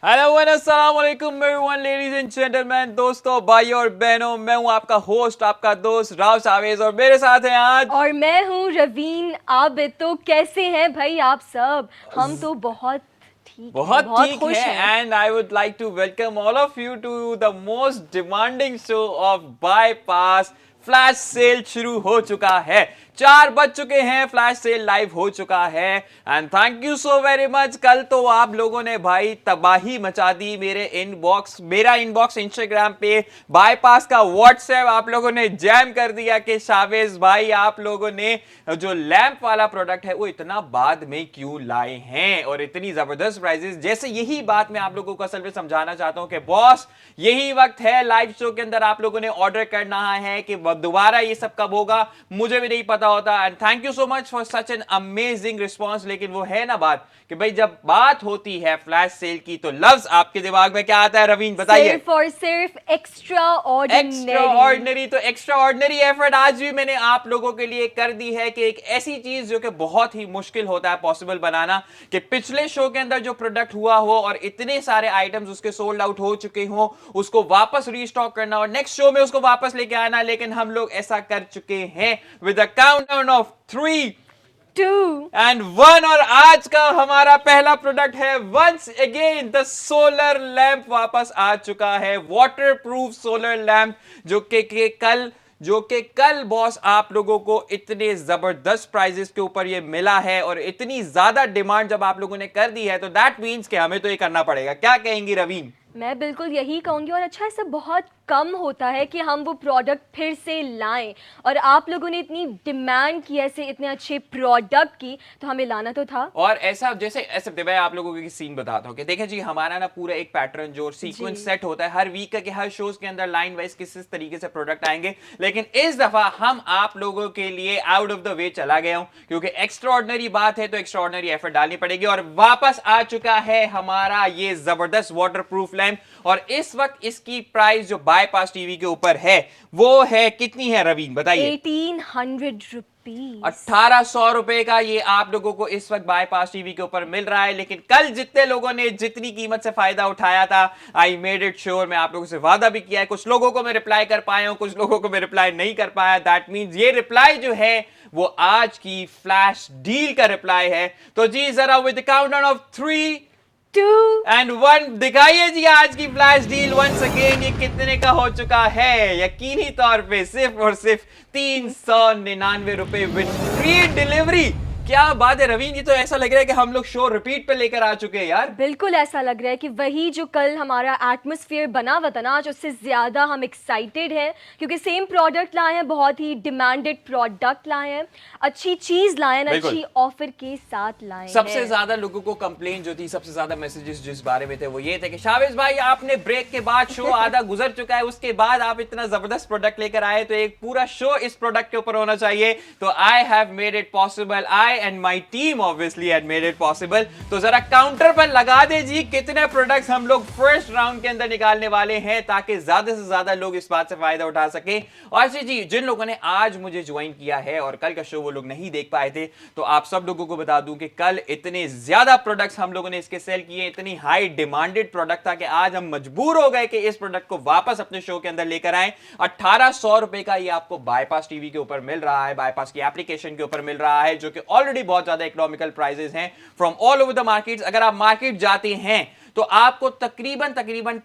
Hello अस्सलाम वालेकुम everyone, ladies and gentleman, दोस्तों, भाई और बहनों, मैं हूं आपका होस्ट, आपका दोस्त राव सावेज और मेरे साथ हैं आज और मैं हूँ रवीन आबिद। तो कैसे हैं भाई आप सब? हम तो बहुत ठीक हैं, बहुत बहुत ठीक खुश हैं। है। And I would like to welcome all of you to the most demanding show of bypass. Flash sale शुरू हो चुका है, 4 बज चुके हैं, फ्लैश सेल लाइव हो चुका है। And thank you so very much. कल तो आप लोगों ने भाई तबाही मचा दी। मेरा इनबॉक्स इंस्टाग्राम पे, बाईपास का व्हाट्सएप आप लोगों ने जैम कर दिया कि शावेज भाई आप लोगों ने जो लैंप वाला प्रोडक्ट है वो इतना बाद में क्यों लाए हैं और इतनी जबरदस्त प्राइजेस। जैसे यही बात मैं आप लोगों को असल में समझाना चाहता हूं कि बॉस यही वक्त है लाइव शो के अंदर आप लोगों ने ऑर्डर करना है कि दोबारा ये सब कब होगा मुझे भी नहीं पता होता। And thank you so much for such an amazing response. लेकिन वो है ना बात कि भाई जब बात होती है फ्लैश सेल की तो लफ्ज आपके दिमाग में क्या आता है? रवीन बताइए। सिर्फ और सिर्फ एक्स्ट्रा एक्स्ट्रा ऑर्डिनरी। ऑर्डिनरी। तो एक्स्ट्रा ऑर्डिनरी एफर्ट आज भी मैंने आप लोगों के लिए कर दी है कि एक ऐसी चीज जो कि बहुत ही मुश्किल होता है पॉसिबल बनाना, कि पिछले शो के अंदर जो प्रोडक्ट हुआ हो और इतने सारे आइटम्स उसके सोल्ड आउट हो चुके हो उसको वापस रीस्टॉक करना और नेक्स्ट शो में उसको वापस लेके आना। लेकिन हम लोग ऐसा कर चुके हैं with a countdown of 3 two and 1। और आज का हमारा पहला प्रोडक्ट है once again the solar lamp वापस आ चुका है। वाटर प्रूफ सोलर लैंप जो कि कल बॉस आप लोगों को इतने जबरदस्त प्राइजेस के ऊपर ये मिला है और इतनी ज्यादा डिमांड जब आप लोगों ने कर दी है तो दैट मींस कि हमें तो ये करना पड़ेगा। क्या कहेंगी रवीन? मैं बिल्कुल यही कहूँगी। और अच्छा, ऐसा बहुत कम होता है कि हम वो प्रोडक्ट फिर से लाएं। और आप लोगों ने इतनी डिमांड की ऐसे इतने अच्छे प्रोडक्ट की, तो हमें लाना तो था। और ऐसा जैसे ऐसे मैं आप लोगों को सीन बताता हूँ कि देखिए जी, हमारा ना पूरा एक पैटर्न जो जी। सीक्वेंस सेट होता है हर वीक के हर शोज के अंदर लाइन वाइज किस तरीके से प्रोडक्ट आएंगे। लेकिन इस दफा हम आप लोगों के लिए आउट ऑफ द वे चला गया हूं क्योंकि एक्स्ट्रा ऑर्डिनरी बात है तो एक्स्ट्रा ऑर्डिनरी एफर्ट डालनी पड़ेगी। और वापस आ चुका है हमारा ये जबरदस्त वाटर प्रूफ लैंप। और इस वक्त इसकी प्राइस जो बाईपास टीवी के ऊपर है वो है कितनी है रवीन बताइए? 1800 रुपीज। 1800 रुपए का ये आप लोगों को इस वक्त बाईपास टीवी के ऊपर मिल रहा है। लेकिन कल जितने लोगों ने जितनी कीमत से फायदा उठाया था, आई मेड इट श्योर, मैं आप लोगों से वादा भी किया है, कुछ लोगों को मैं रिप्लाई कर पाया हूं, कुछ लोगों को मैं रिप्लाई नहीं कर पाया। दैट मींस ये रिप्लाई जो है वो आज की फ्लैश डील का रिप्लाई है। तो जी जरा with countdown of 3 two and 1 दिखाइए जी आज की फ्लैश डील वंस अगेन ये कितने का हो चुका है। यकीनी तौर पे सिर्फ और सिर्फ 399 रुपए विद फ्री डिलीवरी। क्या बात है रवीन, ये तो ऐसा लग रहा है कि हम लोग शो रिपीट पे लेकर आ चुके हैं यार। बिल्कुल ऐसा लग रहा है कि वही जो कल हमारा एटमॉस्फेयर बना हुआ था ना, आज उससे ज़्यादा हम एक्साइटेड हैं क्योंकि सेम प्रोडक्ट लाए हैं, बहुत ही डिमांडेड प्रोडक्ट लाए हैं, अच्छी चीज़ लाए हैं, अच्छी ऑफर के साथ लाए हैं। सबसे ज्यादा लोगों को कंप्लेन जो थी, सबसे ज्यादा मैसेजेस जिस बारे में थे वो ये थे कि शावेज भाई आपने ब्रेक के बाद शो आधा गुजर चुका है, उसके बाद आप इतना जबरदस्त प्रोडक्ट लेकर आए तो एक पूरा शो इस प्रोडक्ट के ऊपर होना चाहिए। तो I have made it possible, I and my team obviously had made it possible. तो जरा काउंटर पर लगा दे जी कितने प्रोडक्ट्स हम लोग फर्स्ट राउंड के अंदर निकालने वाले हैं ताकि ज्यादा से ज्यादा लोग इस बात से फायदा उठा सके। और जी जिन लोगों ने आज मुझे ज्वाइन किया है और कल का शो वो लोग नहीं देख पाए थे, तो आप सब लोगों को बता दूं कि कल इतने ज्यादा प्रोडक्ट्स हम लोगों ने इसके सेल किए, इतनी हाई डिमांडेड प्रोडक्ट था कि आज हम मजबूर हो गए कि इस प्रोडक्ट को वापस अपने शो के अंदर लेकर आए। 1800 रुपए का ये आपको बाईपास टीवी के ऊपर मिल रहा है, बाईपास की एप्लीकेशन के ऊपर मिल रहा है, जो कि ऑलरेडी बहुत ज्यादा इकोनॉमिकल प्राइसेस हैं from all over the markets. अगर आप मार्केट जाते हैं तो आपको तकरीबन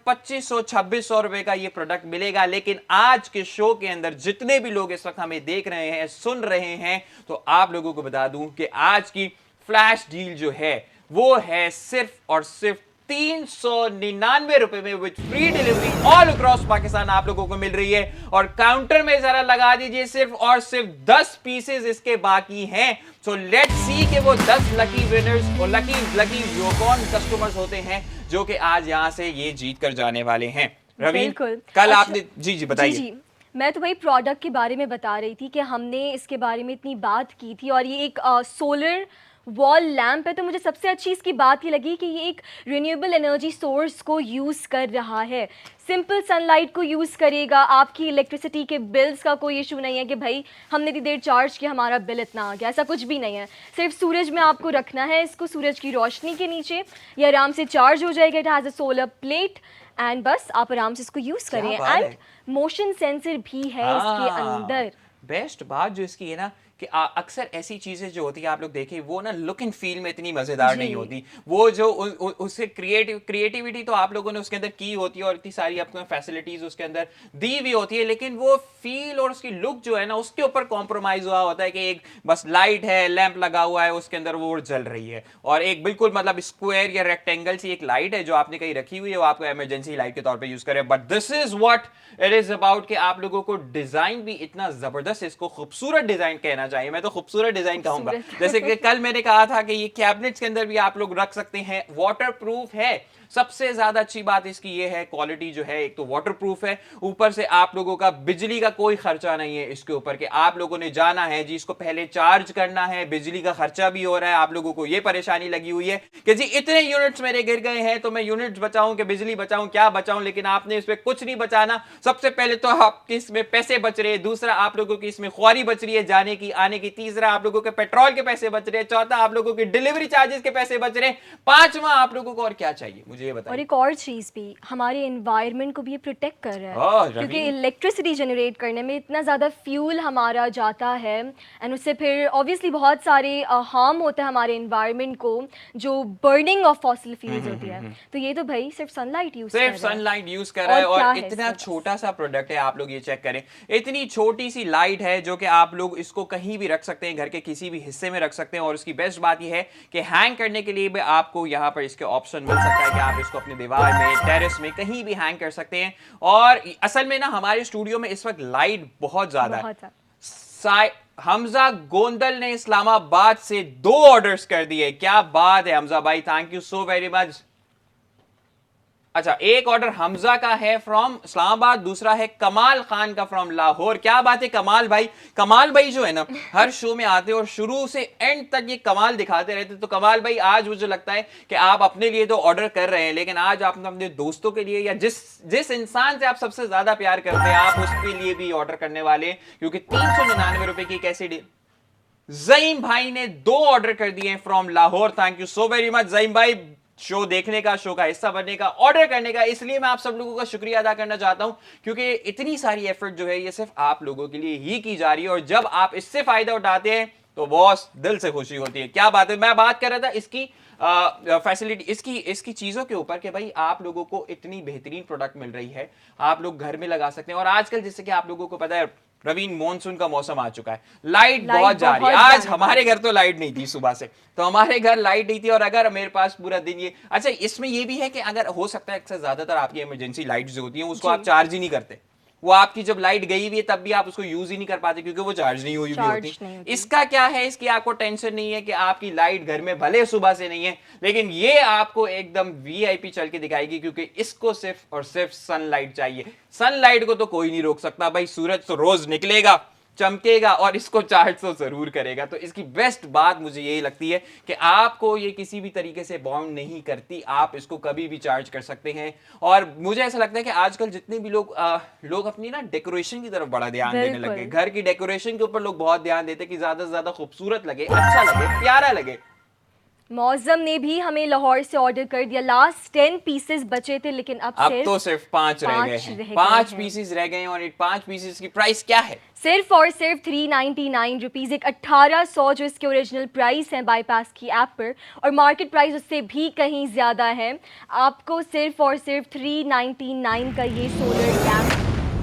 2500-2600 रुपए का ये प्रोडक्ट मिलेगा। लेकिन आज के शो के अंदर जितने भी लोग इस वक्त हमें देख रहे हैं, सुन रहे हैं, तो आप लोगों को बता दूं कि आज की फ्लैश डील जो है वो है सिर्फ और सिर्फ 399 रुपए में with free delivery all across Pakistan आप लोगों को मिल रही है। और काउंटर में जरा लगा दीजिए सिर्फ और सिर्फ 10 पीसेस इसके बाकी हैं। सो लेट्स सी कि वो 10 लकी विनर्स और लकी जो कौन कस्टमर्स होते हैं जो कि आज यहां से ये जीत कर जाने वाले हैं। रवीन कल अच्छा, आपने जी बताइए। जी मैं तो वही प्रोडक्ट के बारे में बता रही थी कि हमने इसके बारे में इतनी बात की थी और ये एक सोलर वॉल लैम्प है, तो मुझे सबसे अच्छी इसकी बात ये लगी कि ये एक रिन्यूएबल एनर्जी सोर्स को यूज़ कर रहा है, सिंपल सनलाइट को यूज़ करेगा। आपकी इलेक्ट्रिसिटी के बिल्स का कोई इशू नहीं है कि भाई हमने इतनी देर चार्ज किया हमारा बिल इतना आ गया, ऐसा कुछ भी नहीं है। सिर्फ सूरज में आपको रखना है इसको, सूरज की रोशनी के नीचे, ये आराम से चार्ज हो जाएगा। It has a solar plate and बस आप आराम से इसको यूज़ करें। एंड मोशन सेंसर भी है इसके अंदर। बेस्ट बात जो इसकी है ना कि अक्सर ऐसी चीजें जो होती है आप लोग देखें वो ना लुक एंड फील में इतनी मजेदार नहीं होती। वो जो उससे क्रिएटिविटी तो आप लोगों ने उसके अंदर की होती है और इतनी सारी आपको फैसिलिटीज उसके अंदर दी हुई होती है, लेकिन वो फील और उसकी लुक जो है ना उसके ऊपर कॉम्प्रोमाइज हुआ होता है कि एक बस लाइट है, लैंप लगा हुआ है, उसके अंदर वो जल रही है और एक बिल्कुल मतलब स्क्वायर या रेक्टेंगल सी एक लाइट है जो आपने कहीं रखी हुई है, वो आपको इमरजेंसी लाइट के तौर पर यूज करें। But this is what it is about कि आप लोगों को डिजाइन भी इतना जबरदस्त, इसको खूबसूरत डिजाइन कहना चाहिए, मैं तो खूबसूरत डिजाइन कहूंगा। जैसे कि कल मैंने कहा था कि ये कैबिनेट्स के अंदर भी आप लोग रख सकते हैं, वाटरप्रूफ है। सबसे ज्यादा अच्छी बात इसकी ये है, क्वालिटी जो है एक तो वाटरप्रूफ है, ऊपर से आप लोगों का बिजली का कोई खर्चा नहीं है इसके ऊपर कि आप लोगों ने जाना है जी इसको पहले चार्ज करना है, बिजली का खर्चा भी हो रहा है। आप लोगों को ये परेशानी लगी हुई है कि जी इतने यूनिट्स मेरे गिर गए हैं तो मैं यूनिट्स बचाऊं कि बिजली बचाऊं, क्या बचाऊं, लेकिन आपने इसमें कुछ नहीं बचाना। सबसे पहले तो आपके इसमें पैसे बच रहे हैं, दूसरा आप लोगों की इसमें ख्वारी बच रही है जाने की आने की, तीसरा आप लोगों के पेट्रोल के पैसे बच रहे हैं, चौथा आप लोगों की डिलीवरी चार्जेस के पैसे बच रहे हैं, पांचवा आप लोगों को और क्या चाहिए मुझे ये बताइए। और एक और चीज़ भी, हमारे एनवायरनमेंट को भी ये प्रोटेक्ट कर रहा है, क्योंकि इलेक्ट्रिसिटी जनरेट करने में इतना ज़्यादा फ्यूल हमारा जाता है एंड उससे फिर ऑब्वियसली बहुत सारे हार्म होता है हमारे एनवायरनमेंट को, जो बर्निंग ऑफ फॉसिल फ्यूल्स होती है। तो ये तो भाई सिर्फ सनलाइट यूज कर रहा है, सिर्फ सनलाइट यूज कर रहा है और इतना छोटा सा प्रोडक्ट है। आप लोग ये चेक करें, इतनी छोटी सी लाइट है जो कि आप लोग इसको कहीं भी रख सकते हैं, घर के किसी भी हिस्से में रख सकते हैं। और उसकी बेस्ट बात ये है कि हैंग करने के लिए भी आपको यहाँ पर इसके ऑप्शन मिल सकता है कि आप इसको अपने दीवार में, टेरेस में कहीं भी हैंग कर सकते हैं। और असल में ना हमारे स्टूडियो में इस वक्त लाइट बहुत ज्यादा है। हमजा गोंदल ने इस्लामाबाद से 2 ऑर्डर्स कर दिए, क्या बात है हमजा भाई, thank you so very much. अच्छा, एक ऑर्डर हमजा का है फ्रॉम इस्लामाबाद, दूसरा है कमाल खान का फ्रॉम लाहौर। क्या बात है कमाल भाई। कमाल भाई जो है ना हर शो में आते और शुरू से एंड तक ये कमाल दिखाते रहते। तो कमाल भाई आज मुझे लगता है कि आप अपने लिए तो ऑर्डर कर रहे हैं, लेकिन आज आप अपने दोस्तों के लिए या जिस इंसान से आप सबसे ज्यादा प्यार करते हैं आप उसके लिए भी ऑर्डर करने वाले, क्योंकि 399 रुपए की कैसी डील। जईम भाई ने 2 ऑर्डर कर दिए from Lahore, thank you so very much Zaeem भाई, शो देखने का, शो का हिस्सा बनने का, ऑर्डर करने का। इसलिए मैं आप सब लोगों का शुक्रिया अदा करना चाहता हूं क्योंकि इतनी सारी एफर्ट जो है ये सिर्फ आप लोगों के लिए ही की जा रही है और जब आप इससे फायदा उठाते हैं तो बॉस दिल से खुशी होती है। क्या बात है। मैं बात कर रहा था इसकी फैसिलिटी, इसकी चीजों के ऊपर कि भाई आप लोगों को इतनी बेहतरीन प्रोडक्ट मिल रही है, आप लोग घर में लगा सकते हैं। और आजकल जैसे कि आप लोगों को पता है रवीन मानसून का मौसम आ चुका है, लाइट बहुत जा रही है। आज हमारे घर तो लाइट नहीं थी सुबह से, तो हमारे घर लाइट नहीं थी और अगर मेरे पास पूरा दिन ये, अच्छा इसमें ये भी है कि अगर हो सकता है अक्सर ज्यादातर आपकी इमरजेंसी लाइट जो होती है उसको आप चार्ज ही नहीं करते, वो आपकी जब लाइट गई हुई है तब भी आप उसको यूज ही नहीं कर पाते क्योंकि वो चार्ज नहीं हुई होती। इसका क्या है, इसकी आपको टेंशन नहीं है कि आपकी लाइट घर में भले सुबह से नहीं है, लेकिन ये आपको एकदम वीआईपी चल के दिखाएगी क्योंकि इसको सिर्फ और सिर्फ सनलाइट चाहिए। सनलाइट को तो कोई नहीं रोक सकता भाई, सूरज तो रोज निकलेगा, चमकेगा और इसको चार्ज तो जरूर करेगा। तो इसकी बेस्ट बात मुझे यही लगती है कि आपको ये किसी भी तरीके से बाउंड नहीं करती, आप इसको कभी भी चार्ज कर सकते हैं। और मुझे ऐसा लगता है कि आजकल जितने भी लोग अपनी ना डेकोरेशन की तरफ बड़ा ध्यान देने लगे, घर की डेकोरेशन के ऊपर लोग बहुत ध्यान देते कि ज्यादा से ज्यादा खूबसूरत लगे, अच्छा लगे, प्यारा लगे। मौजम ने भी हमें लाहौर से ऑर्डर कर दिया, लास्ट 10 पीसेस बचे थे लेकिन अब तो सिर्फ 5 रह गए हैं, 5 पीसेस रह गए हैं। और 5 पीसेस की प्राइस क्या है? सिर्फ और सिर्फ 399 रुपीज़, एक 1800 जो इसके ओरिजिनल प्राइस है बाईपास की ऐप पर, और मार्केट प्राइस उससे भी कहीं ज़्यादा है। आपको सिर्फ और सिर्फ 399 का ये सोलर लैम्प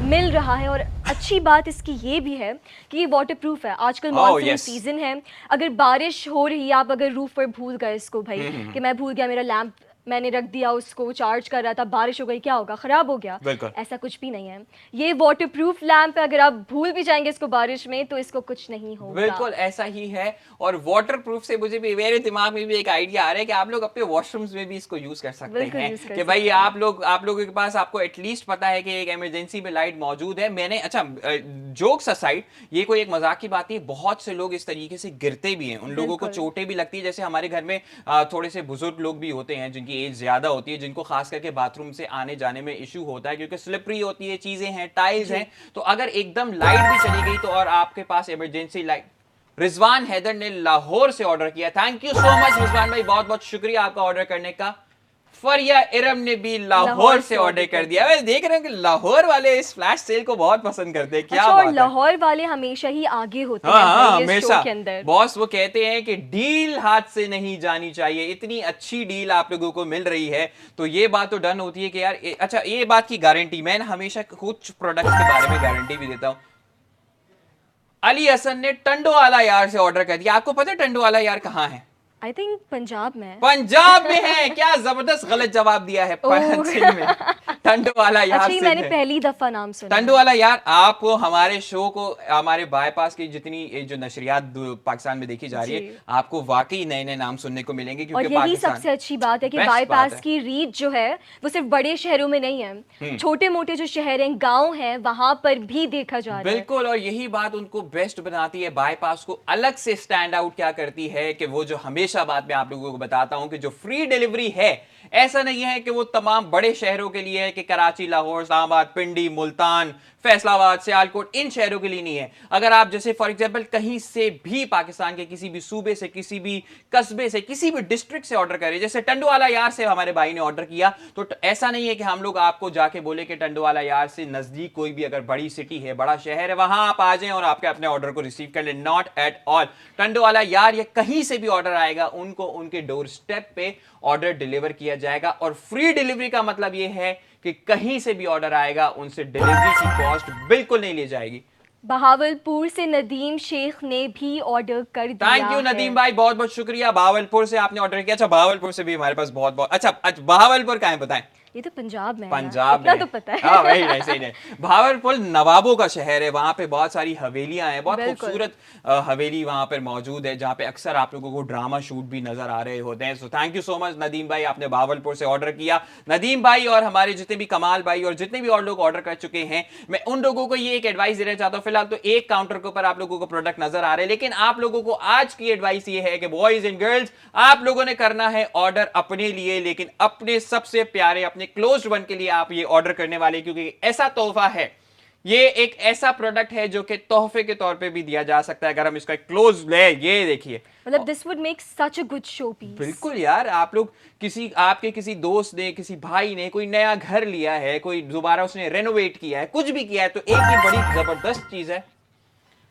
मिल रहा है। और अच्छी बात इसकी ये भी है कि ये वाटरप्रूफ है। आजकल मॉनसून सीजन है, अगर बारिश हो रही है, आप अगर रूफ पर भूल गए इसको भाई कि मैं भूल गया मेरा लैम्प मैंने रख दिया उसको, चार्ज कर रहा था, बारिश हो गई, क्या होगा, खराब हो गया? बिल्कुल। ऐसा कुछ भी नहीं है। ये वाटर प्रूफ लैम्प है, अगर आप भूल भी जाएंगे इसको बारिश में तो इसको कुछ नहीं होगा। बिल्कुल ऐसा ही है। और वाटर प्रूफ से मुझे भी, मेरे दिमाग में भी एक आइडिया आ रहा है कि आप लोग अपने वॉशरूम्स में भी इसको यूज कर सकते बिल्कुल हैं। यूज कर कि भाई सकते हैं। आप लोगों के पास, आपको एटलीस्ट पता है कि एक इमरजेंसी में लाइट मौजूद है। मैंने, अच्छा जोक्स असाइड, ये कोई एक मजाक की बात नहीं, बहुत से लोग इस तरीके से गिरते भी हैं, उन लोगों को बिल्कुल। चोटें भी लगती है। जैसे हमारे घर में थोड़े से बुजुर्ग लोग भी होते हैं जिनकी एज ज्यादा होती है, जिनको खास करके बाथरूम से आने जाने में इशू होता है क्योंकि स्लिपरी होती है, चीजें हैं, टाइल्स हैं। तो अगर एकदम लाइट भी चली गई तो, और आपके पास इमरजेंसी लाइट। रिजवान हैदर ने लाहौर से ऑर्डर किया, thank you so much Rizwan भाई, बहुत बहुत शुक्रिया आपका ऑर्डर करने का। फरिया इरम ने भी लाहौर से ऑर्डर कर दिया। मैं देख रहे हैं कि लाहौर वाले इस फ्लैश सेल को बहुत पसंद करते हैं, क्या अच्छा, बात और है। लाहौर वाले हमेशा ही आगे होते हाँ हैं हाँ, भाई इस शो हमेशा के अंदर। बॉस वो कहते हैं कि डील हाथ से नहीं जानी चाहिए, इतनी अच्छी डील आप लोगों को मिल रही है तो ये बात तो डन होती है कि यार अच्छा, ये बात की गारंटी मैं हमेशा कुछ प्रोडक्ट्स के बारे में गारंटी भी देता हूं। अली हसन ने टंडोवाला यार से ऑर्डर कर दिया। आपको पता है टंडोवाला यार कहाँ है? आई थिंक पंजाब में है। पंजाब में है। क्या जबरदस्त गलत जवाब दिया है। सिंध में टंडोवाला यार अच्छा, ये सिंध मैंने है। पहली दफा नाम सुना है। टंडोवाला यार, आपको हमारे शो को, हमारे बाईपास की जितनी ये जो नशरियात पाकिस्तान में देखी जा रही है, जी। आपको वाकई नए नए नाम सुनने को मिलेंगे और क्योंकि यही पाकिस्तान सबसे अच्छी बात है कि बेस्ट बात बाईपास है। की रीच जो है वो सिर्फ बड़े शहरों में नहीं है, छोटे मोटे जो शहर हैं, गांव हैं, वहां पर भी देखा जा रहा है। बिल्कुल, और यही बात उनको बेस्ट बनाती है, बाईपास को अलग से स्टैंड आउट क्या करती है कि वो जो हमेशा बात मैं आप लोगों को बताता हूं कि जो फ्री डिलीवरी है, ऐसा नहीं है कि वो तमाम बड़े शहरों के लिए है कि कराची, लाहौर, इस्लामाबाद, पिंडी, मुल्तान, फैसलाबाद, सियालकोट, इन शहरों के लिए नहीं है। अगर आप जैसे फॉर एग्जांपल कहीं से भी पाकिस्तान के किसी भी सूबे से, किसी भी कस्बे से, किसी भी डिस्ट्रिक्ट से ऑर्डर करें, जैसे टंडोवाला यार से हमारे भाई ने ऑर्डर किया, तो ऐसा नहीं है कि हम लोग आपको जाके बोले कि टंडोवाला यार से नजदीक कोई भी अगर बड़ी सिटी है, बड़ा शहर है, वहां आप आ जाएं और आपके अपने ऑर्डर को रिसीव कर लें। Not at all. टंडोवाला यार या कहीं से भी ऑर्डर आएगा, उनको उनके डोर स्टेप पे ऑर्डर डिलीवर किया जाएगा। और फ्री डिलीवरी का मतलब यह है कि कहीं से भी ऑर्डर आएगा, उनसे डिलीवरी की कॉस्ट बिल्कुल नहीं ली जाएगी। बहावलपुर से नदीम शेख ने भी ऑर्डर कर दिया। थैंक यू नदीम भाई, बहुत बहुत शुक्रिया। बहावलपुर से आपने ऑर्डर किया। अच्छा, बहावलपुर से भी हमारे पास बहुत बहुत अच्छा, बहावलपुर कहाँ है बताएं? ये तो पंजाब में है पंजाब यार, में इतना तो पता है। हाँ वही नहीं, सही नहीं। भावलपुर नवाबों का शहर है, वहां पे बहुत सारी हवेलियां हैं, बहुत बिल्कुल। खूबसूरत हवेली वहां पर मौजूद है जहां पे अक्सर आप लोगों को ड्रामा शूट भी नजर आ रहे होते हैं। So thank you so much Nadeem भाई, आपने भावलपुर से ऑर्डर किया। नदीम भाई और हमारे जितने भी कमाल भाई और जितने भी और लोग ऑर्डर कर चुके हैं, मैं उन लोगों को ये एक एडवाइस देना चाहता हूं। फिलहाल तो एक काउंटर के ऊपर आप लोगों को प्रोडक्ट नजर आ रहे हैं, लेकिन आप लोगों को आज की एडवाइस ये है कि बॉयज एंड गर्ल्स, आप लोगों ने करना है ऑर्डर अपने लिए, लेकिन अपने सबसे प्यारे, अपने क्लोज्ड वन के लिए आप ये ऑर्डर करने वाले, क्योंकि ऐसा तोहफा है, ये एक ऐसा प्रोडक्ट है जो कि तोहफे के तौर पे भी दिया जा सकता है। अगर हम इसका क्लोज ले, ये देखिए, मतलब this would make such a good show piece. बिल्कुल यार, आप लोग आपके किसी दोस्त ने, किसी भाई ने कोई नया घर लिया है, कोई दोबारा उसने रेनोवेट किया है, कुछ भी किया है, तो एक ये बड़ी जबरदस्त चीज है।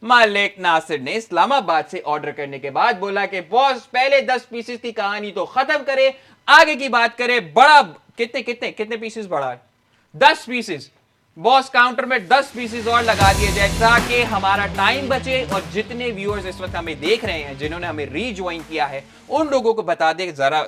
मालिक नासिर ने इस्लामाबाद से ऑर्डर करने के बाद बोला कि बॉस पहले 10 पीसेस की कहानी तो खत्म करे, आगे की बात करे। बड़ा कितने कितने कितने पीसेस बढ़ा है? 10 पीसेस। बॉस काउंटर में 10 पीसेस और लगा दिए जाए ताकि हमारा टाइम बचे। और जितने व्यूअर्स इस वक्त हमें देख रहे हैं, जिन्होंने हमें रीज्वाइन किया है, उन लोगों को बता दे जरा,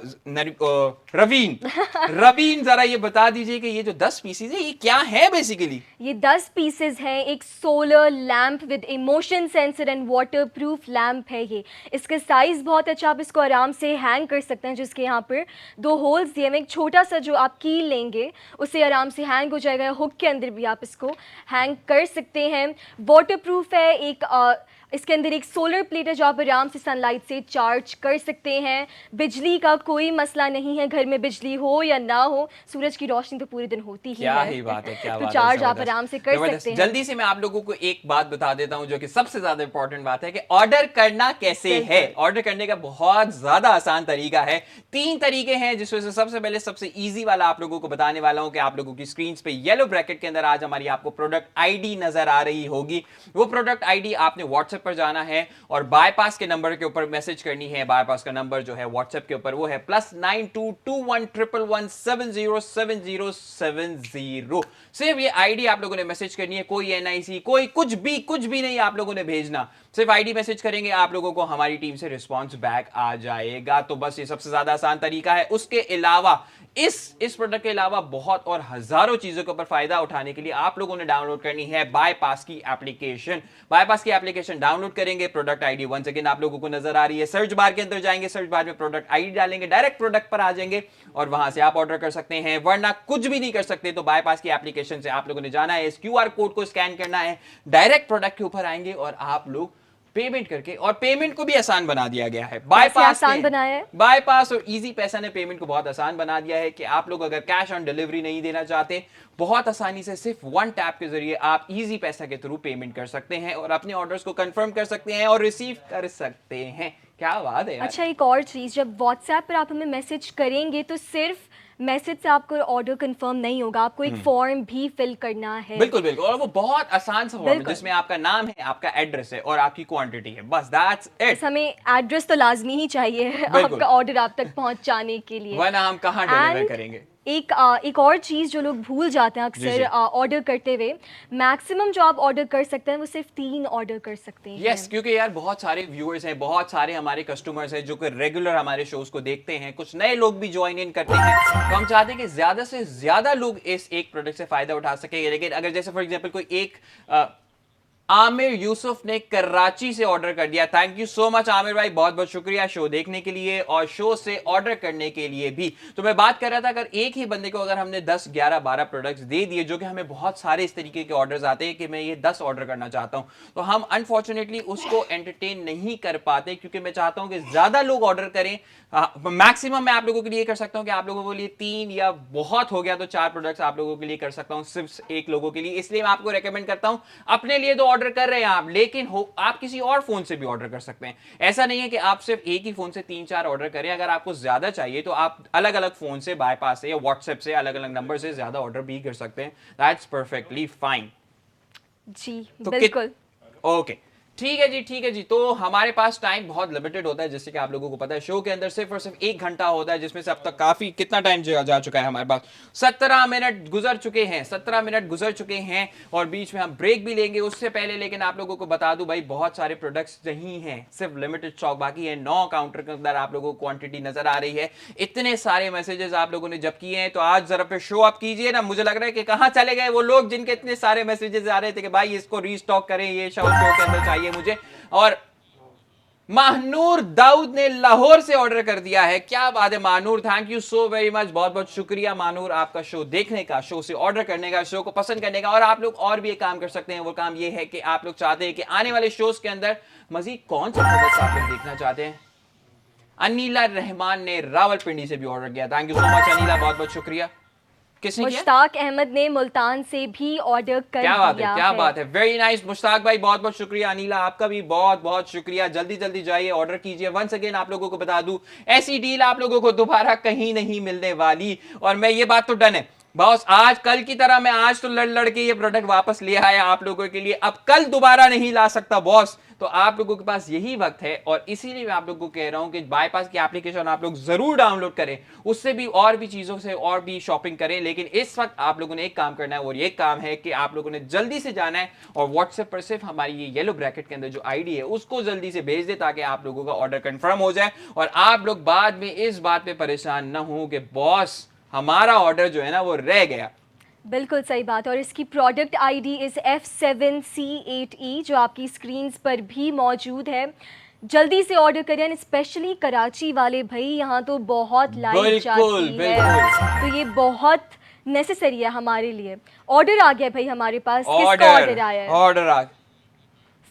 रवीन जरा ये बता दीजिए कि ये जो 10 पीसेस है ये क्या है बेसिकली? ये 10 पीसेस हैं, एक solar lamp with emotion sensor and waterproof lamp है ये। इसका साइज बहुत अच्छा, आप इसको आराम से हैंग कर सकते हैं, जिसके यहाँ पर 2 होल्स दिए हैं। एक छोटा सा जो आप कील लेंगे उससे आराम से हैंग हो जाएगा, हुक के अंदर भी आप इसको हैंग कर सकते हैं। वाटरप्रूफ है, इसके अंदर एक सोलर प्लेट है जो आप आराम से सनलाइट से चार्ज कर सकते हैं। बिजली का कोई मसला नहीं है, घर में बिजली हो या ना हो, सूरज की रोशनी तो पूरे दिन होती ही क्या है। ही बात है, क्या तो बात है, चार्ज आप जबरदस्त। आराम से कर जबरदस्त। सकते हैं। जल्दी से मैं आप लोगों को एक बात बता देता हूं जो कि सबसे ज्यादा इंपॉर्टेंट बात है कि ऑर्डर करना कैसे है। ऑर्डर करने का बहुत ज्यादा आसान तरीका है। 3 तरीके हैं, जिसमें से सबसे पहले सबसे इजी वाला आप लोगों को बताने वाला हूं कि आप लोगों की स्क्रीन पे येलो ब्रैकेट के अंदर आज हमारी आपको प्रोडक्ट आईडी नजर आ रही होगी। वो प्रोडक्ट आईडी आपने व्हाट्सएप पर जाना है और बाईपास के नंबर के ऊपर मैसेज करनी है। बाईपास का नंबर जो है व्हाट्सएप के ऊपर वो है +922111707070। सिर्फ ये आईडी आप लोगों ने मैसेज करनी है, कोई एनआईसी कोई कुछ भी नहीं आप लोगों ने भेजना, सिर्फ आईडी मैसेज करेंगे, आप लोगों को हमारी टीम से रिस्पांस बैक आ जाएगा। तो बस ये सबसे ज्यादा आसान तरीका है। उसके अलावा इस प्रोडक्ट के अलावा बहुत और हजारों चीजों के ऊपर फायदा उठाने के लिए आप लोगों ने डाउनलोड करनी है बाईपास की एप्लीकेशन। बाईपास की एप्लीकेशन डाउनलोड करेंगे, प्रोडक्ट आईडी वन सेकंड आप लोगों को नजर आ रही है, सर्च बार के अंदर जाएंगे, सर्च बार में प्रोडक्ट आईडी डालेंगे, डायरेक्ट प्रोडक्ट पर आ जाएंगे और वहां से आप ऑर्डर कर सकते हैं। वरना कुछ भी नहीं कर सकते तो बाईपास की एप्लीकेशन से आप लोगों ने जाना है, इस क्यूआर कोड को स्कैन करना है, डायरेक्ट प्रोडक्ट के ऊपर आएंगे और आप लोग पेमेंट करके, और पेमेंट को भी आसान बना दिया गया है बाईपास आसान बनाया है। बाईपास और इजी पैसा ने पेमेंट को बहुत आसान बना दिया है कि आप लोग अगर कैश ऑन डिलीवरी नहीं देना चाहते, बहुत आसानी से सिर्फ वन टैप के जरिए आप इजी पैसा के थ्रू पेमेंट कर सकते हैं और अपने ऑर्डर्स को कंफर्म कर सकते हैं और रिसीव कर सकते हैं। क्या बात है यार। अच्छा, एक और चीज़, जब व्हाट्सएप पर आप हमें मैसेज करेंगे तो सिर्फ मैसेज से आपको ऑर्डर कंफर्म नहीं होगा, आपको एक फॉर्म भी फिल करना है। बिल्कुल बिल्कुल, और वो बहुत आसान सा फॉर्म है जिसमें आपका नाम है, आपका एड्रेस है और आपकी क्वांटिटी है, बस दैट्स इट। हमें एड्रेस तो लाजमी ही चाहिए आपका ऑर्डर आप तक पहुंचाने के लिए, वरना हम कहाँ डिलीवर करेंगे। एक और चीज़ जो लोग भूल जाते हैं अक्सर ऑर्डर करते हुए, मैक्सिमम जो आप ऑर्डर कर सकते हैं वो सिर्फ 3 ऑर्डर कर सकते हैं। यस, क्योंकि यार बहुत सारे व्यूअर्स हैं, बहुत सारे हमारे कस्टमर्स हैं जो कि रेगुलर हमारे शोज को देखते हैं, कुछ नए लोग भी ज्वाइन इन करते हैं, तो हम चाहते हैं कि ज्यादा से ज्यादा लोग इस एक प्रोडक्ट से फायदा उठा सकेंगे। लेकिन अगर जैसे फॉर एग्जांपल कोई एक आमिर यूसुफ ने कराची से ऑर्डर कर दिया, thank you so much Aamir भाई, बहुत बहुत शुक्रिया शो देखने के लिए और शो से ऑर्डर करने के लिए भी। तो मैं बात कर रहा था, अगर एक ही बंदे को अगर हमने 10 11 12 प्रोडक्ट्स दे दिए, जो कि हमें बहुत सारे इस तरीके के ऑर्डर्स आते हैं कि मैं ये 10 ऑर्डर करना चाहता हूं, तो हम अनफॉर्चुनेटली उसको एंटरटेन नहीं कर पाते, क्योंकि मैं चाहता हूं कि ज्यादा लोग ऑर्डर करें। मैक्सिमम मैं आप लोगों के लिए कर सकता हूं कि आप लोगों के लिए 3 या बहुत हो गया तो 4 प्रोडक्ट्स आप लोगों के लिए कर सकता हूं, सिर्फ एक लोगों के लिए। इसलिए मैं आपको रेकमेंड करता हूं, अपने लिए तो ऑर्डर कर रहे हैं आप, लेकिन आप किसी और फोन से भी ऑर्डर कर सकते हैं। ऐसा नहीं है कि आप सिर्फ एक ही फोन से 3-4 ऑर्डर करें, अगर आपको ज्यादा चाहिए तो आप अलग अलग फोन से, बाईपास से या व्हाट्सएप से, अलग अलग नंबर से ज्यादा ऑर्डर भी कर सकते हैं। दैट्स परफेक्टली फाइन जी, तो बिल्कुल। ओके, ठीक है जी, ठीक है जी। तो हमारे पास टाइम बहुत लिमिटेड होता है, जैसे कि आप लोगों को पता है, शो के अंदर सिर्फ और सिर्फ 1 घंटा होता है, जिसमें से अब तक काफी कितना टाइम जा चुका है हमारे पास, 17 मिनट गुजर चुके हैं, 17 मिनट गुजर चुके हैं और बीच में हम ब्रेक भी लेंगे उससे पहले। लेकिन आप लोगों को बता दूं भाई, बहुत सारे प्रोडक्ट्स नहीं हैं, सिर्फ लिमिटेड स्टॉक बाकी है। 9 काउंटर के अंदर आप लोगों को क्वांटिटी नजर आ रही है। इतने सारे मैसेजेस आप लोगों ने जब किए हैं, तो आज जरा पे शो अप कीजिए ना। मुझे लग रहा है कि कहां चले गए वो लोग जिनके इतने सारे मैसेजेस आ रहे थे कि भाई इसको रीस्टॉक करें, ये शो के अंदर चाहिए मुझे। और महानूर दाऊद ने लाहौर से ऑर्डर कर दिया है। क्या बात है Mahnoor, thank you so very much, बहुत बहुत शुक्रिया महानूर आपका शो देखने का, शो से ऑर्डर करने का, शो को पसंद करने का। और आप लोग और भी एक काम कर सकते हैं, वो काम ये है कि आप लोग चाहते हैं कि आने वाले शोज के अंदर मजीद कौन सा प्रोडक्ट आप लोग देखना चाहते हैं। अनीला रहमान ने रावलपिंडी से भी ऑर्डर किया, thank you so much Anila, बहुत बहुत शुक्रिया। किसने किया? मुश्ताक अहमद ने मुल्तान से भी ऑर्डर कर क्या बात दिया है, क्या बात है, वेरी नाइस मुश्ताक भाई, बहुत बहुत शुक्रिया। अनीला आपका भी बहुत बहुत शुक्रिया, जल्दी जल्दी जाइए ऑर्डर कीजिए। वंस अगेन आप लोगों को बता दूं, ऐसी डील आप लोगों को दोबारा कहीं नहीं मिलने वाली। और मैं ये बात तो डन है बॉस, आज कल की तरह मैं आज तो लड़ के ये प्रोडक्ट वापस ले आया आप लोगों के लिए, अब कल दोबारा नहीं ला सकता बॉस। तो आप लोगों के पास यही वक्त है और इसीलिए मैं आप लोगों को कह रहा हूं कि बाईपास की एप्लीकेशन आप लोग जरूर डाउनलोड करें, उससे भी और भी चीजों से और भी शॉपिंग करें। लेकिन इस वक्त आप लोगों ने एक काम करना है और ये काम है कि आप लोगों ने जल्दी से जाना है और व्हाट्सएप पर सिर्फ हमारी ये येलो ब्रैकेट के अंदर जो आईडी है उसको जल्दी से भेज दे, ताकि आप लोगों का ऑर्डर कंफर्म हो जाए और आप लोग बाद में इस बात पे परेशान ना हो कि बॉस हमारा ऑर्डर जो है ना वो रह गया। बिल्कुल सही बात है। और इसकी प्रोडक्ट आईडी इस F7C8E जो आपकी स्क्रीन पर भी मौजूद है। जल्दी से ऑर्डर करें, स्पेशली कराची वाले भाई, यहाँ तो बहुत लाइट जाती है, तो ये बहुत नेसेसरी है हमारे लिए। ऑर्डर आ गया भाई हमारे पास, किसका ऑर्डर आया है? ऑर्डर आ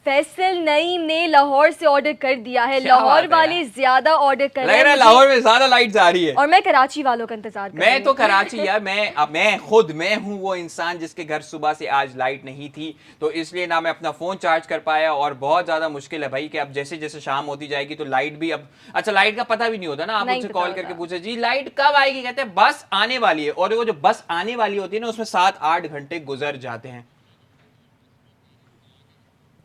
फैसल नईम ने लाहौर से ऑर्डर कर दिया है। लाहौर वाले ज्यादा ऑर्डर कर रहे हैं, लाहौर में ज्यादा लाइट आ रही है और मैं कराची वालों का इंतजार कर रही हूं। मैं तो कराची यार, मैं हूं वो इंसान जिसके घर सुबह से आज लाइट नहीं थी, तो इसलिए ना मैं अपना फोन चार्ज कर पाया और बहुत ज्यादा मुश्किल है भाई कि अब जैसे जैसे शाम होती जाएगी तो लाइट भी अब, अच्छा लाइट का पता भी नहीं होता ना, आप मुझसे कॉल करके पूछे जी लाइट कब आएगी, कहते हैं बस आने वाली है, और वो जो बस आने वाली होती है ना उसमें 7-8 घंटे गुजर जाते हैं।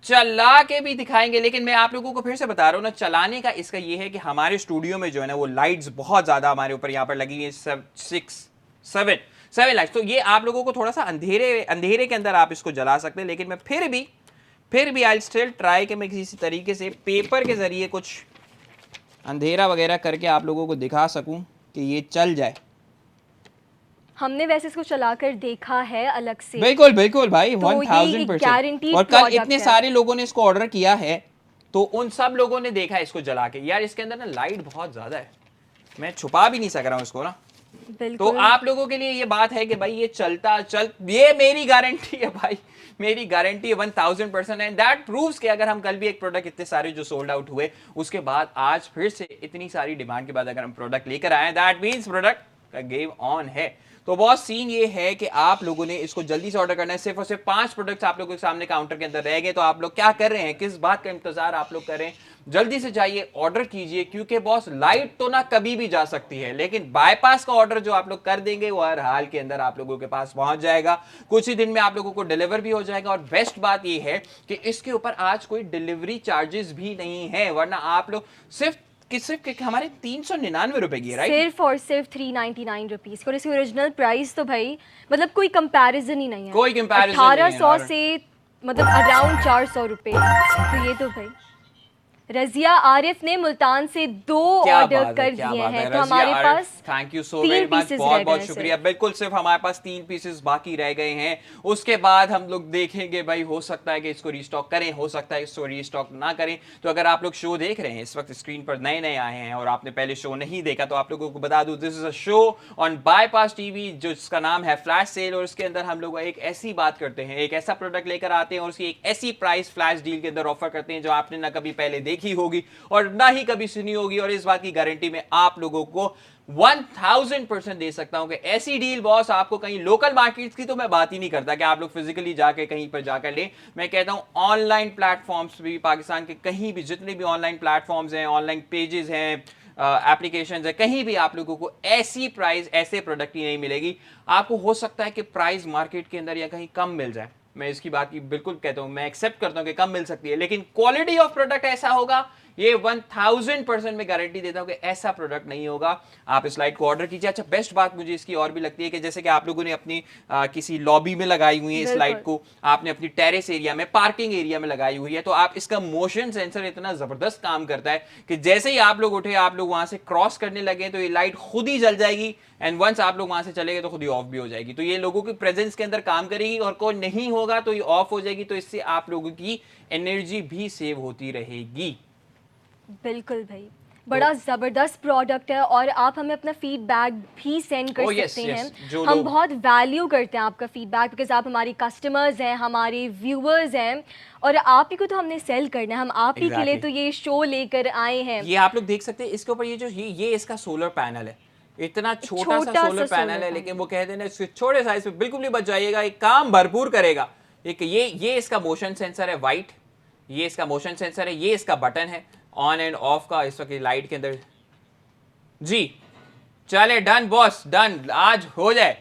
चला के भी दिखाएंगे, लेकिन मैं आप लोगों को फिर से बता रहा हूँ ना, चलाने का इसका ये है कि हमारे स्टूडियो में जो है ना वो लाइट्स बहुत ज्यादा हमारे ऊपर यहाँ पर लगी है, 7 लाइट्स। तो ये आप लोगों को थोड़ा सा अंधेरे अंधेरे के अंदर आप इसको जला सकते हैं, लेकिन मैं फिर भी आई स्टिल ट्राई कि मैं किसी तरीके से पेपर के जरिए कुछ अंधेरा वगैरह करके आप लोगों को दिखा सकूं कि ये चल जाए। हमने वैसे इसको चलाकर देखा है अलग से। बिल्कुल बिल्कुल भाई, तो ये 1000%। guaranteed और कल product इतने है। सारे लोगों ने इसको ऑर्डर किया है, तो उन सब लोगों ने देखा है इसको जला के। यार इसके अंदर ना लाइट बहुत ज्यादा है, मैं छुपा भी नहीं सक रहा हूँ इसको ना। तो बिल्कुल आप लोगों के लिए ये बात है कि भाई ये ये मेरी गारंटी है भाई, मेरी गारंटी है 1000%। एंड दैट प्रूव्स कि अगर हम कल भी एक प्रोडक्ट इतने सारे जो सोल्ड आउट हुए, उसके बाद आज फिर से इतनी सारी डिमांड के बाद अगर हम प्रोडक्ट लेकर आए, दैट मीन्स प्रोडक्ट का गेम ऑन है। तो बॉस सीन ये है कि आप लोगों ने इसको जल्दी से ऑर्डर करना है। सिर्फ और सिर्फ 5 प्रोडक्ट्स आप लोगों के सामने काउंटर के अंदर रह गए। तो आप लोग क्या कर रहे हैं, किस बात का इंतजार आप लोग कर रहे हैं? जल्दी से जाइए, ऑर्डर कीजिए, क्योंकि बॉस लाइट तो ना कभी भी जा सकती है, लेकिन बाईपास का ऑर्डर जो आप लोग कर देंगे वो हर हाल के अंदर आप लोगों के पास पहुंच जाएगा। कुछ ही दिन में आप लोगों को डिलीवर भी हो जाएगा। और बेस्ट बात ये है कि इसके ऊपर आज कोई डिलीवरी चार्जेस भी नहीं है, वरना आप लोग सिर्फ हमारे 399 रुपए की, राइट? सिर्फ और सिर्फ 399 रुपीज। और इसकी ओरिजिनल प्राइस तो भाई मतलब कोई कंपैरिजन ही नहीं है। कोई comparison नहीं है। 1800 से मतलब अराउंड 400 रुपए। तो ये तो भाई रजिया आरिफ ने मुल्तान से 2 ऑर्डर कर दिए हैं। तो हमारे पास thank you so very much, बहुत बहुत शुक्रिया। बिल्कुल, सिर्फ हमारे पास 3 पीसेस बाकी रह गए हैं। उसके बाद हम लोग देखेंगे भाई, हो सकता है कि इसको रीस्टॉक करें, हो सकता है इसको रीस्टॉक ना करें। तो अगर आप लोग शो देख रहे हैं इस वक्त स्क्रीन पर, नए नए आए हैं और आपने पहले शो नहीं देखा, तो आप लोगों को बता दूं, this is a show on bypass TV जो इसका नाम है फ्लैश सेल। और इसके अंदर हम लोग एक ऐसी बात करते हैं, एक ऐसा प्रोडक्ट लेकर आते हैं और उसकी एक ऐसी प्राइस फ्लैश डील के अंदर ऑफर करते हैं जो आपने ना कभी पहले देखी होगी और ना ही कभी सुनी होगी। और इस बात की गारंटी में आप लोगों को 1000% दे सकता हूं कि ऐसी डील बॉस आपको कहीं लोकल मार्केट्स की तो मैं बात ही नहीं करता कि आप लोग फिजिकली जाके कहीं पर जाकर लें। मैं कहता हूं ऑनलाइन प्लेटफॉर्म्स भी, पाकिस्तान के कहीं भी जितने भी ऑनलाइन प्लेटफॉर्म्स हैं, ऑनलाइन पेजेस हैं, एप्लीकेशंस है, कहीं भी आप लोगों को ऐसी प्राइस, ऐसे प्रोडक्ट ही नहीं मिलेगी। आपको हो सकता है कि प्राइस मार्केट के अंदर या कहीं कम मिल जाए, मैं इसकी बात की बिल्कुल कहता हूं, मैं एक्सेप्ट करता हूं कि कम मिल सकती है, लेकिन क्वालिटी ऑफ प्रोडक्ट ऐसा होगा, ये 1000% में गारंटी देता हूं कि ऐसा प्रोडक्ट नहीं होगा। आप इस लाइट को ऑर्डर कीजिए। अच्छा, बेस्ट बात मुझे इसकी और भी लगती है कि जैसे कि आप लोगों ने अपनी किसी लॉबी में लगाई हुई है इस लाइट को, आपने अपनी टेरेस एरिया में, पार्किंग एरिया में लगाई हुई है, तो आप इसका मोशन सेंसर इतना जबरदस्त काम करता है कि जैसे ही आप लोग उठे, आप लोग वहां से क्रॉस करने लगे, तो ये लाइट खुद ही जल जाएगी। एंड वंस आप लोग वहां से चले गए तो खुद ही ऑफ भी हो जाएगी। तो ये लोगों की प्रेजेंस के अंदर काम करेगी और कोई नहीं होगा तो ये ऑफ हो जाएगी। तो इससे आप लोगों की एनर्जी भी सेव होती रहेगी। बिल्कुल भाई, बड़ा ज़बरदस्त प्रोडक्ट है। और आप हमें अपना फीडबैक भी सेंड कर सकते हैं। हम बहुत वैल्यू करते हैं आपका फीडबैक, बिकॉज आप हमारी कस्टमर्स हैं, हमारे व्यूअर्स हैं, और आप ही को तो हमने सेल करना है। हम आप ही के लिए तो ये शो लेकर आए हैं। ये आप लोग देख सकते हैं इसके ऊपर, ये इसका सोलर पैनल है, इतना छोटा सा सोलर पैनल है, लेकिन वो कहते हैं इसके छोटे साइज पे बिल्कुल नहीं बच जाइएगा, एक काम भरपूर करेगा। एक ये इसका मोशन सेंसर है वाइट, ये इसका मोशन सेंसर है, ये इसका बटन है ऑन एंड ऑफ का इस वक्त लाइट के अंदर। जी चले, डन बॉस, डन, आज हो जाए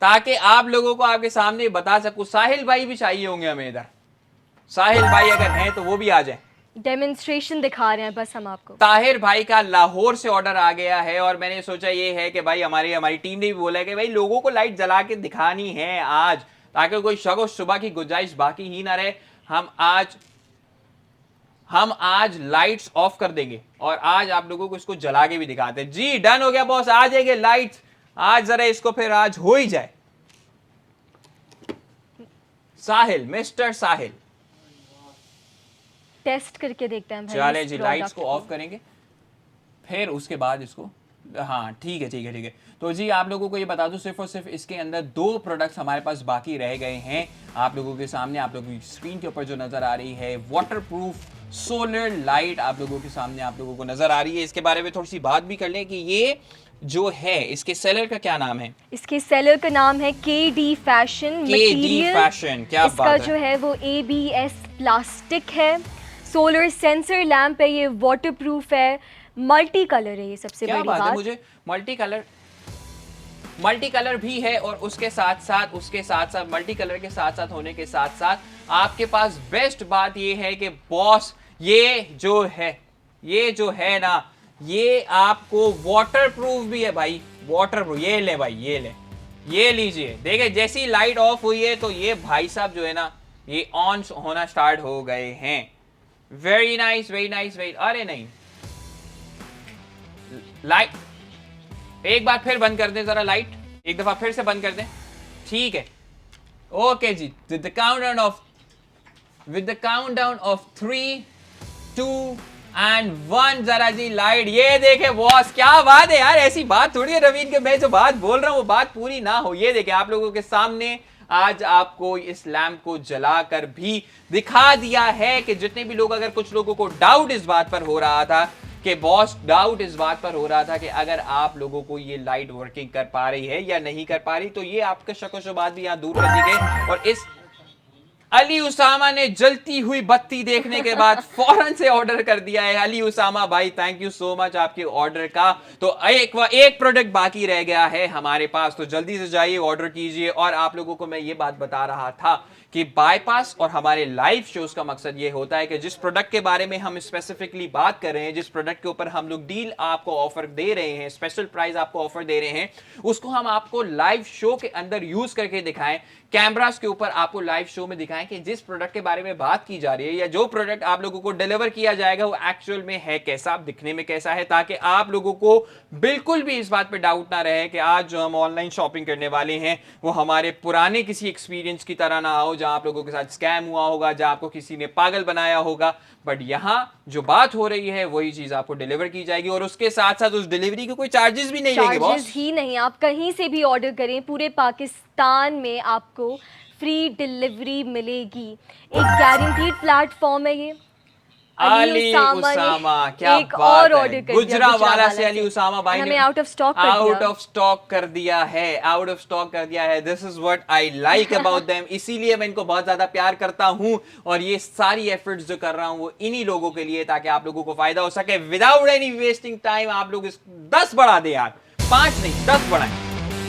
ताकि आप लोगों को आपके सामने बता सकूं। साहिल भाई भी चाहिए होंगे हमें इधर, साहिल भाई अगर हैं तो वो भी आ जाए। डेमोन्स्ट्रेशन दिखा रहे हैं बस हम आपको। ताहिर भाई का लाहौर से ऑर्डर आ गया है और मैंने सोचा ये है कि भाई हमारी टीम ने भी बोला है कि भाई लोगों को लाइट जला के दिखानी है आज, ताकि कोई शक सुबह की गुंजाइश बाकी ही ना रहे। हम आज लाइट्स ऑफ कर देंगे और आज आप लोगों को इसको जला के भी दिखाते हैं। जी डन हो गया बॉस, आ जाएंगे लाइट्स आज, जरा इसको फिर आज हो ही जाए। साहिल, मिस्टर साहिल, टेस्ट करके देखते हैं भाई। चले जी, लाइट्स को ऑफ करेंगे फिर उसके बाद इसको, हाँ ठीक है। तो जी आप लोगों को ये बता दूं, सिर्फ और सिर्फ इसके अंदर 2 प्रोडक्ट्स हमारे पास बाकी रह गए हैं। आप लोगों के सामने, आप लोगों की स्क्रीन के ऊपर जो नजर आ रही है वाटरप्रूफ सोलर लाइट आप लोगों के सामने आप लोगों को नजर आ रही है। इसके बारे में थोड़ी सी बात भी कर लें कि ये जो है इसके सेलर का क्या नाम है? इसके सेलर का नाम है KD फैशन। KD फैशन, क्या इसका बात है। जो है वो ABS प्लास्टिक है, सोलर सेंसर लैंप है, ये वाटरप्रूफ है, मल्टी कलर है, ये सबसे क्या बड़ी बात है। बात। मुझे मल्टी कलर मल्टी कलर भी है और उसके साथ साथ मल्टी कलर के साथ साथ होने के साथ साथ आपके पास बेस्ट बात ये है कि बॉस ये जो है ना, ये आपको वाटरप्रूफ भी है भाई, वाटरप्रूफ। ये ले भाई, ये लीजिए, देखिए जैसी लाइट ऑफ हुई है तो ये भाई साहब जो है ना ये ऑन होना स्टार्ट हो गए हैं। Very nice, very nice, very, अरे नहीं, लाइट एक बार फिर बंद कर दें, जरा लाइट एक दफा फिर से बंद कर दें, ठीक है। ओके जी, with the countdown of 3, 2 and 1, जरा जी लाइट, ये देखे बॉस, क्या बात है यार, ऐसी बात थोड़ी है रवीन के मैं जो बात बोल रहा हूं वो बात पूरी ना हो। ये देखे आप लोगों के सामने आज आपको इस लैम्प को जलाकर भी दिखा दिया है कि जितने भी लोग, अगर कुछ लोगों को डाउट इस बात पर हो रहा था कि बॉस, डाउट इस बात पर हो रहा था कि अगर आप लोगों को ये लाइट वर्किंग कर पा रही है या नहीं कर पा रही, तो ये आपका शक व शुबात भी यहां दूर कर दी गई। और इस अली उसामा ने जलती हुई बत्ती देखने के बाद फौरन से ऑर्डर कर दिया है। अली उसामा भाई, थैंक यू सो मच आपके ऑर्डर का। तो एक प्रोडक्ट बाकी रह गया है हमारे पास, तो जल्दी से जाइए ऑर्डर कीजिए। और आप लोगों को मैं ये बात बता रहा था कि बाईपास और हमारे लाइव शोज का मकसद ये होता है कि जिस प्रोडक्ट के बारे में हम स्पेसिफिकली बात कर रहे हैं, जिस प्रोडक्ट के ऊपर हम लोग डील आपको ऑफर दे रहे हैं, स्पेशल प्राइस आपको ऑफर दे रहे हैं, उसको हम आपको लाइव शो के अंदर यूज करके दिखाएं, कैमरास के ऊपर आपको लाइव शो में दिखाएं कि जिस प्रोडक्ट के बारे में बात की जा रही है या जो प्रोडक्ट आप लोगों को डिलीवर किया जाएगा वो एक्चुअल में है कैसा, दिखने में कैसा है, ताकि आप लोगों को बिल्कुल भी इस बात पे डाउट ना रहे कि आज जो हम ऑनलाइन शॉपिंग करने वाले हैं वो हमारे पुराने किसी एक्सपीरियंस की तरह ना हो, जहां आप लोगों के साथ स्कैम हुआ होगा, जहां आपको किसी ने पागल बनाया होगा। बट यहां जो बात हो रही है वही चीज आपको डिलीवर की जाएगी और उसके साथ साथ उस डिलीवरी के कोई चार्जेस भी नहीं लेंगे बॉस। चार्जेस ही नहीं, आप कहीं से भी ऑर्डर करें, पूरे पाकिस्तान में आपको फ्री डिलीवरी मिलेगी। एक गारंटीड प्लेटफॉर्म है ये। अली उसामा, क्या एक बात और है, ऑर्डर कर गुजरावाला से अली उसामा भाई हमें ने आउट ऑफ स्टॉक कर दिया है, आउट ऑफ स्टॉक कर दिया है। This is what I like about them, इसीलिए मैं इनको बहुत ज्यादा प्यार करता हूं और ये सारी एफर्ट्स जो कर रहा हूं वो इन्हीं लोगों के लिए, ताकि आप लोगों को फायदा हो सके। विदाउट एनी वेस्टिंग टाइम आप लोग इस 10 बढ़ा दे यार, 5 नहीं 10 बढ़ाएं,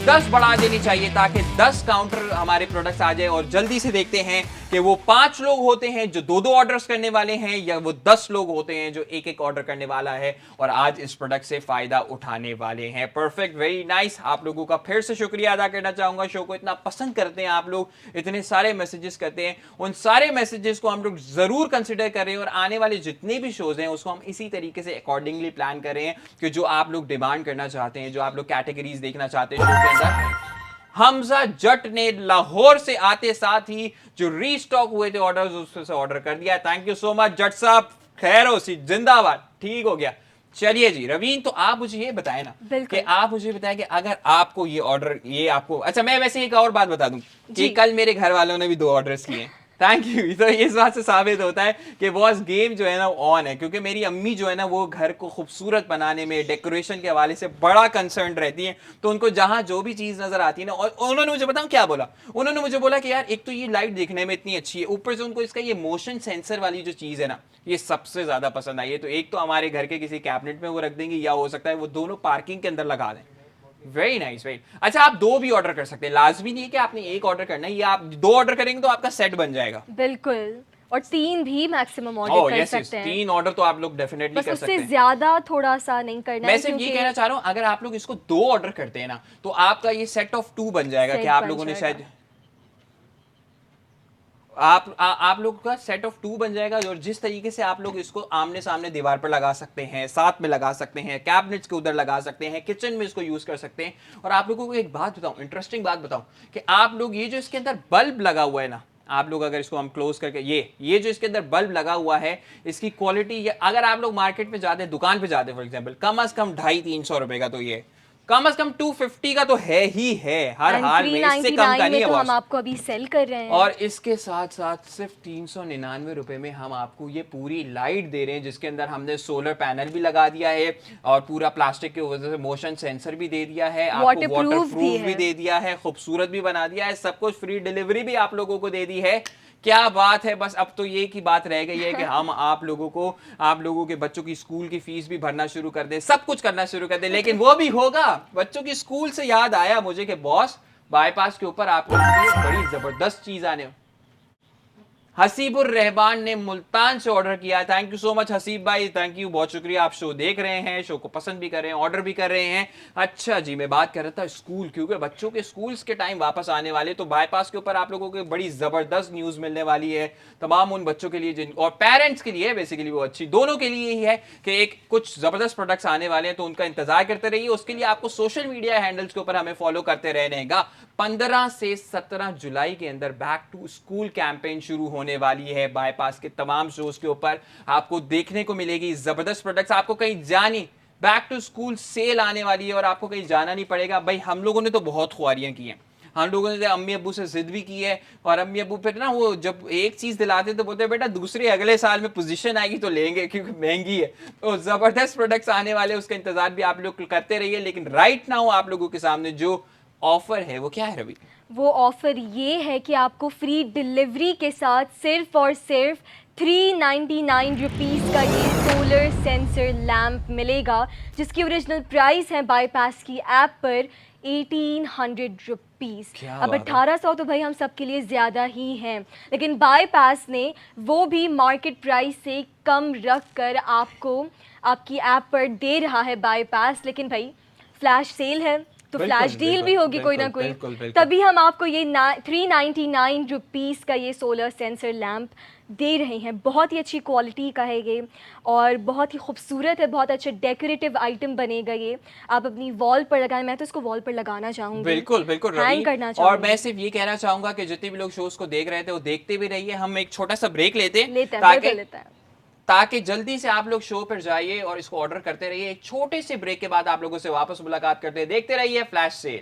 10 बढ़ा देनी चाहिए ताकि 10 काउंटर हमारे प्रोडक्ट्स आ जाए। और जल्दी से देखते हैं कि वो 5 लोग होते हैं जो 2-2 ऑर्डर्स करने वाले हैं या वो 10 लोग होते हैं जो एक-एक ऑर्डर करने वाला है और आज इस प्रोडक्ट से फायदा उठाने वाले हैं। Perfect, very nice. आप लोगों का फिर से शुक्रिया अदा करना चाहूंगा। शो को इतना पसंद करते हैं आप लोग, इतने सारे मैसेजेस करते हैं, उन सारे मैसेजेस को हम लोग जरूर कंसिडर कर रहे हैं और आने वाले जितने भी शोज हैं उसको हम इसी तरीके से अकॉर्डिंगली प्लान कर रहे हैं कि जो आप लोग डिमांड करना चाहते हैं, जो आप लोग कैटेगरीज देखना चाहते हैं शो के अंदर। हमजा जट ने लाहौर से आते साथ ही जो रीस्टॉक हुए थे ऑर्डर्स उससे ऑर्डर कर दिया। थैंक यू सो मच जट साहब, खैर हो सी, जिंदाबाद, ठीक हो गया। चलिए जी रवीन, तो आप मुझे ये बताएं ना कि आप मुझे बताएं कि अगर आपको ये ऑर्डर, ये आपको, अच्छा मैं वैसे एक और बात बता दूं कि कल मेरे घर वालों ने भी 2 ऑर्डर्स किए। Thank you. तो इस बात से साबित होता है कि बॉस गेम जो है ना ऑन है, क्योंकि मेरी अम्मी जो है ना वो घर को खूबसूरत बनाने में, डेकोरेशन के हवाले से बड़ा कंसर्न रहती है। तो उनको जहां जो भी चीज नजर आती है ना, और उन्होंने मुझे बताऊं क्या बोला, उन्होंने मुझे बोला कि यार एक तो ये लाइट देखने में इतनी अच्छी है, ऊपर से उनको इसका ये मोशन सेंसर वाली जो चीज है ना ये सबसे ज्यादा पसंद आई है। तो एक तो हमारे घर के किसी कैबिनेट में वो रख देंगे या हो सकता है वो दोनों पार्किंग के अंदर लगा दें। वेरी नाइस, वेरी अच्छा। आप 2 भी ऑर्डर कर सकते हैं, लाजमी नहीं है कि आपने 1 ऑर्डर करना है, या आप 2 ऑर्डर करेंगे तो आपका सेट बन जाएगा। बिल्कुल, और 3 भी मैक्सिमम ऑर्डर कर सकते हैं। 3 ऑर्डर तो आप लोग डेफिनेटली कर सकते हैं, उससे ज्यादा थोड़ा सा नहीं करना है। मैं सिर्फ ये कहना चाह रहा हूं अगर आप लोग इसको 2 ऑर्डर करते हैं ना तो आपका ये सेट ऑफ 2 बन जाएगा कि आप लोगों ने शायद आप लोग का सेट ऑफ 2 बन जाएगा। और जिस तरीके से आप लोग इसको आमने सामने दीवार पर लगा सकते हैं, साथ में लगा सकते हैं, कैबिनेट्स के उधर लगा सकते हैं, किचन में इसको यूज कर सकते हैं। और आप लोगों को एक बात बताऊं, इंटरेस्टिंग बात बताऊं कि आप लोग ये जो इसके अंदर बल्ब लगा हुआ है ना, आप लोग अगर इसको हम क्लोज करके ये जो इसके अंदर बल्ब लगा हुआ है, इसकी क्वालिटी, अगर आप लोग मार्केट में जाते हैं, दुकान पे जाते हैं फॉर एग्जांपल, कम से कम 250-300 रुपए का, तो ये कम से कम 250 का तो है ही है हर हाल में, इससे कम का नहीं है। तो हम आपको अभी सेल कर रहे हैं और इसके साथ साथ सिर्फ 399 रुपए में हम आपको ये पूरी लाइट दे रहे हैं, जिसके अंदर हमने सोलर पैनल भी लगा दिया है और पूरा प्लास्टिक की वजह से मोशन सेंसर भी दे दिया है, आपको वाटरप्रूफ भी दे दिया है, खूबसूरत भी बना दिया है, सब कुछ फ्री डिलीवरी भी आप लोगों को दे दी है। क्या बात है। बस अब तो ये की बात रह गई है कि हम आप लोगों के बच्चों की स्कूल की फीस भी भरना शुरू कर दें, सब कुछ करना शुरू कर दें, लेकिन वो भी होगा। बच्चों की स्कूल से याद आया मुझे कि बॉस, बाईपास के ऊपर आपको बड़ी जबरदस्त चीज आने। हसीबुर रहमान ने मुल्तान से ऑर्डर किया। Thank you so much Haseeb भाई, थैंक यू, बहुत शुक्रिया। आप शो देख रहे हैं, शो को पसंद भी कर रहे हैं, ऑर्डर भी कर रहे हैं। अच्छा जी, मैं बात कर रहा था स्कूल, क्योंकि बच्चों के स्कूल्स के टाइम वापस आने वाले, तो बाईपास के ऊपर आप लोगों को बड़ी जबरदस्त न्यूज मिलने वाली है। तमाम उन बच्चों के लिए जिन और पेरेंट्स के लिए बेसिकली वो अच्छी, दोनों के लिए ही है कि एक कुछ जबरदस्त प्रोडक्ट्स आने वाले हैं, तो उनका इंतजार करते रहिए। उसके लिए आपको सोशल मीडिया हैंडल्स के ऊपर हमें फॉलो करते रहने का। 15 से 17 जुलाई के अंदर बैक टू स्कूल कैंपेन शुरू होने वाली है। बाईपास के तमाम शोज के ऊपर आपको देखने को मिलेगी जबरदस्त प्रोडक्ट्स। आपको कहीं जानी, बैक टू स्कूल सेल आने वाली है और आपको कहीं जाना नहीं पड़ेगा। भाई हम लोगों ने तो बहुत खुआरियां की हैं, हम लोगों ने अम्मी अब्बू से जिद भी की है, और अम्मी अब्बू फिर ना वो जब एक चीज दिलाते तो बोलते बेटा दूसरे अगले साल में पोजीशन आएगी तो लेंगे क्योंकि महंगी है। तो जबरदस्त प्रोडक्ट्स आने वाले, उसका इंतजार भी आप लोग करते रहिए। लेकिन राइट नाउ आप लोगों के सामने जो ऑफर है वो क्या है रवि? वो ऑफर ये है कि आपको फ्री डिलीवरी के साथ सिर्फ और सिर्फ 399 रुपीज़ का ये सोलर सेंसर लैम्प मिलेगा, जिसकी ओरिजिनल प्राइस है बाईपास की ऐप पर 1800 रुपीज़। अब 1800 तो भाई हम सबके लिए ज़्यादा ही हैं, लेकिन बाईपास ने वो भी मार्केट प्राइस से कम रख कर आपको आपकी ऐप पर दे रहा है बाईपास। लेकिन भाई फ्लैश सेल है तो फ्लैश डील भी होगी कोई ना कोई, तभी हम आपको ये 399 रुपीज़ का ये सोलर सेंसर लैम्प दे रहे हैं। बहुत ही अच्छी क्वालिटी का है ये और बहुत ही खूबसूरत है, बहुत अच्छा डेकोरेटिव आइटम बनेगा ये। आप अपनी वॉल पर लगाएं, मैं तो इसको वॉल पर लगाना चाहूँगी। बिल्कुल बिल्कुल हैंग करना चाहूँगी। और मैं सिर्फ ये कहना चाहूँगा कि जितने भी लोग शोज को देख रहे थे वो देखते भी रहिए। हम एक छोटा सा ब्रेक लेते हैं ताकि जल्दी से आप लोग शो पर जाइए और इसको ऑर्डर करते रहिए। एक छोटे से ब्रेक के बाद आप लोगों से वापस मुलाकात करते हैं। देखते रहिए फ्लैश सेल।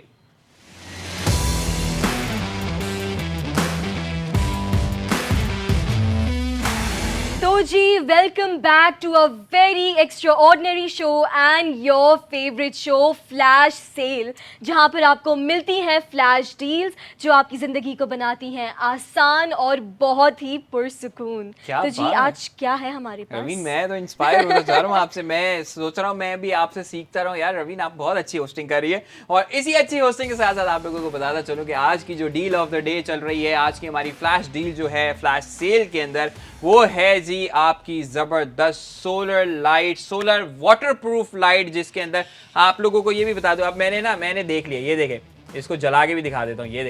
तो जी welcome back to a very extraordinary show and your favourite show flash sale, जहां पर आपको मिलती हैं फ्लैश डील्स जो आपकी ज़िंदगी को बनाती हैं आसान और बहुत ही पुरसुकून। तो जी आज क्या है हमारे पास? रवीन, मैं तो इंस्पायर होना चाह रहा हूँ आपसे। मैं सोच रहा हूँ मैं भी आपसे सीखता रहूँ। यार रवीन, आप बहुत अच्छी होस्टिंग कर रही है, और इसी अच्छी होस्टिंग के साथ साथ आप लोगों को बताता चलूँ कि आज की जो डील ऑफ द डे चल रही है, आज की हमारी फ्लैश डील जो है फ्लैश सेल के अंदर, वो है जी आपकी जबरदस्त solar light, solar waterproof light, जिसके अंदर आप लोगों को ये भी बता दो। अब मैंने देख लिया, ये देखें, इसको जला के भी दिखा देता हूँ। ये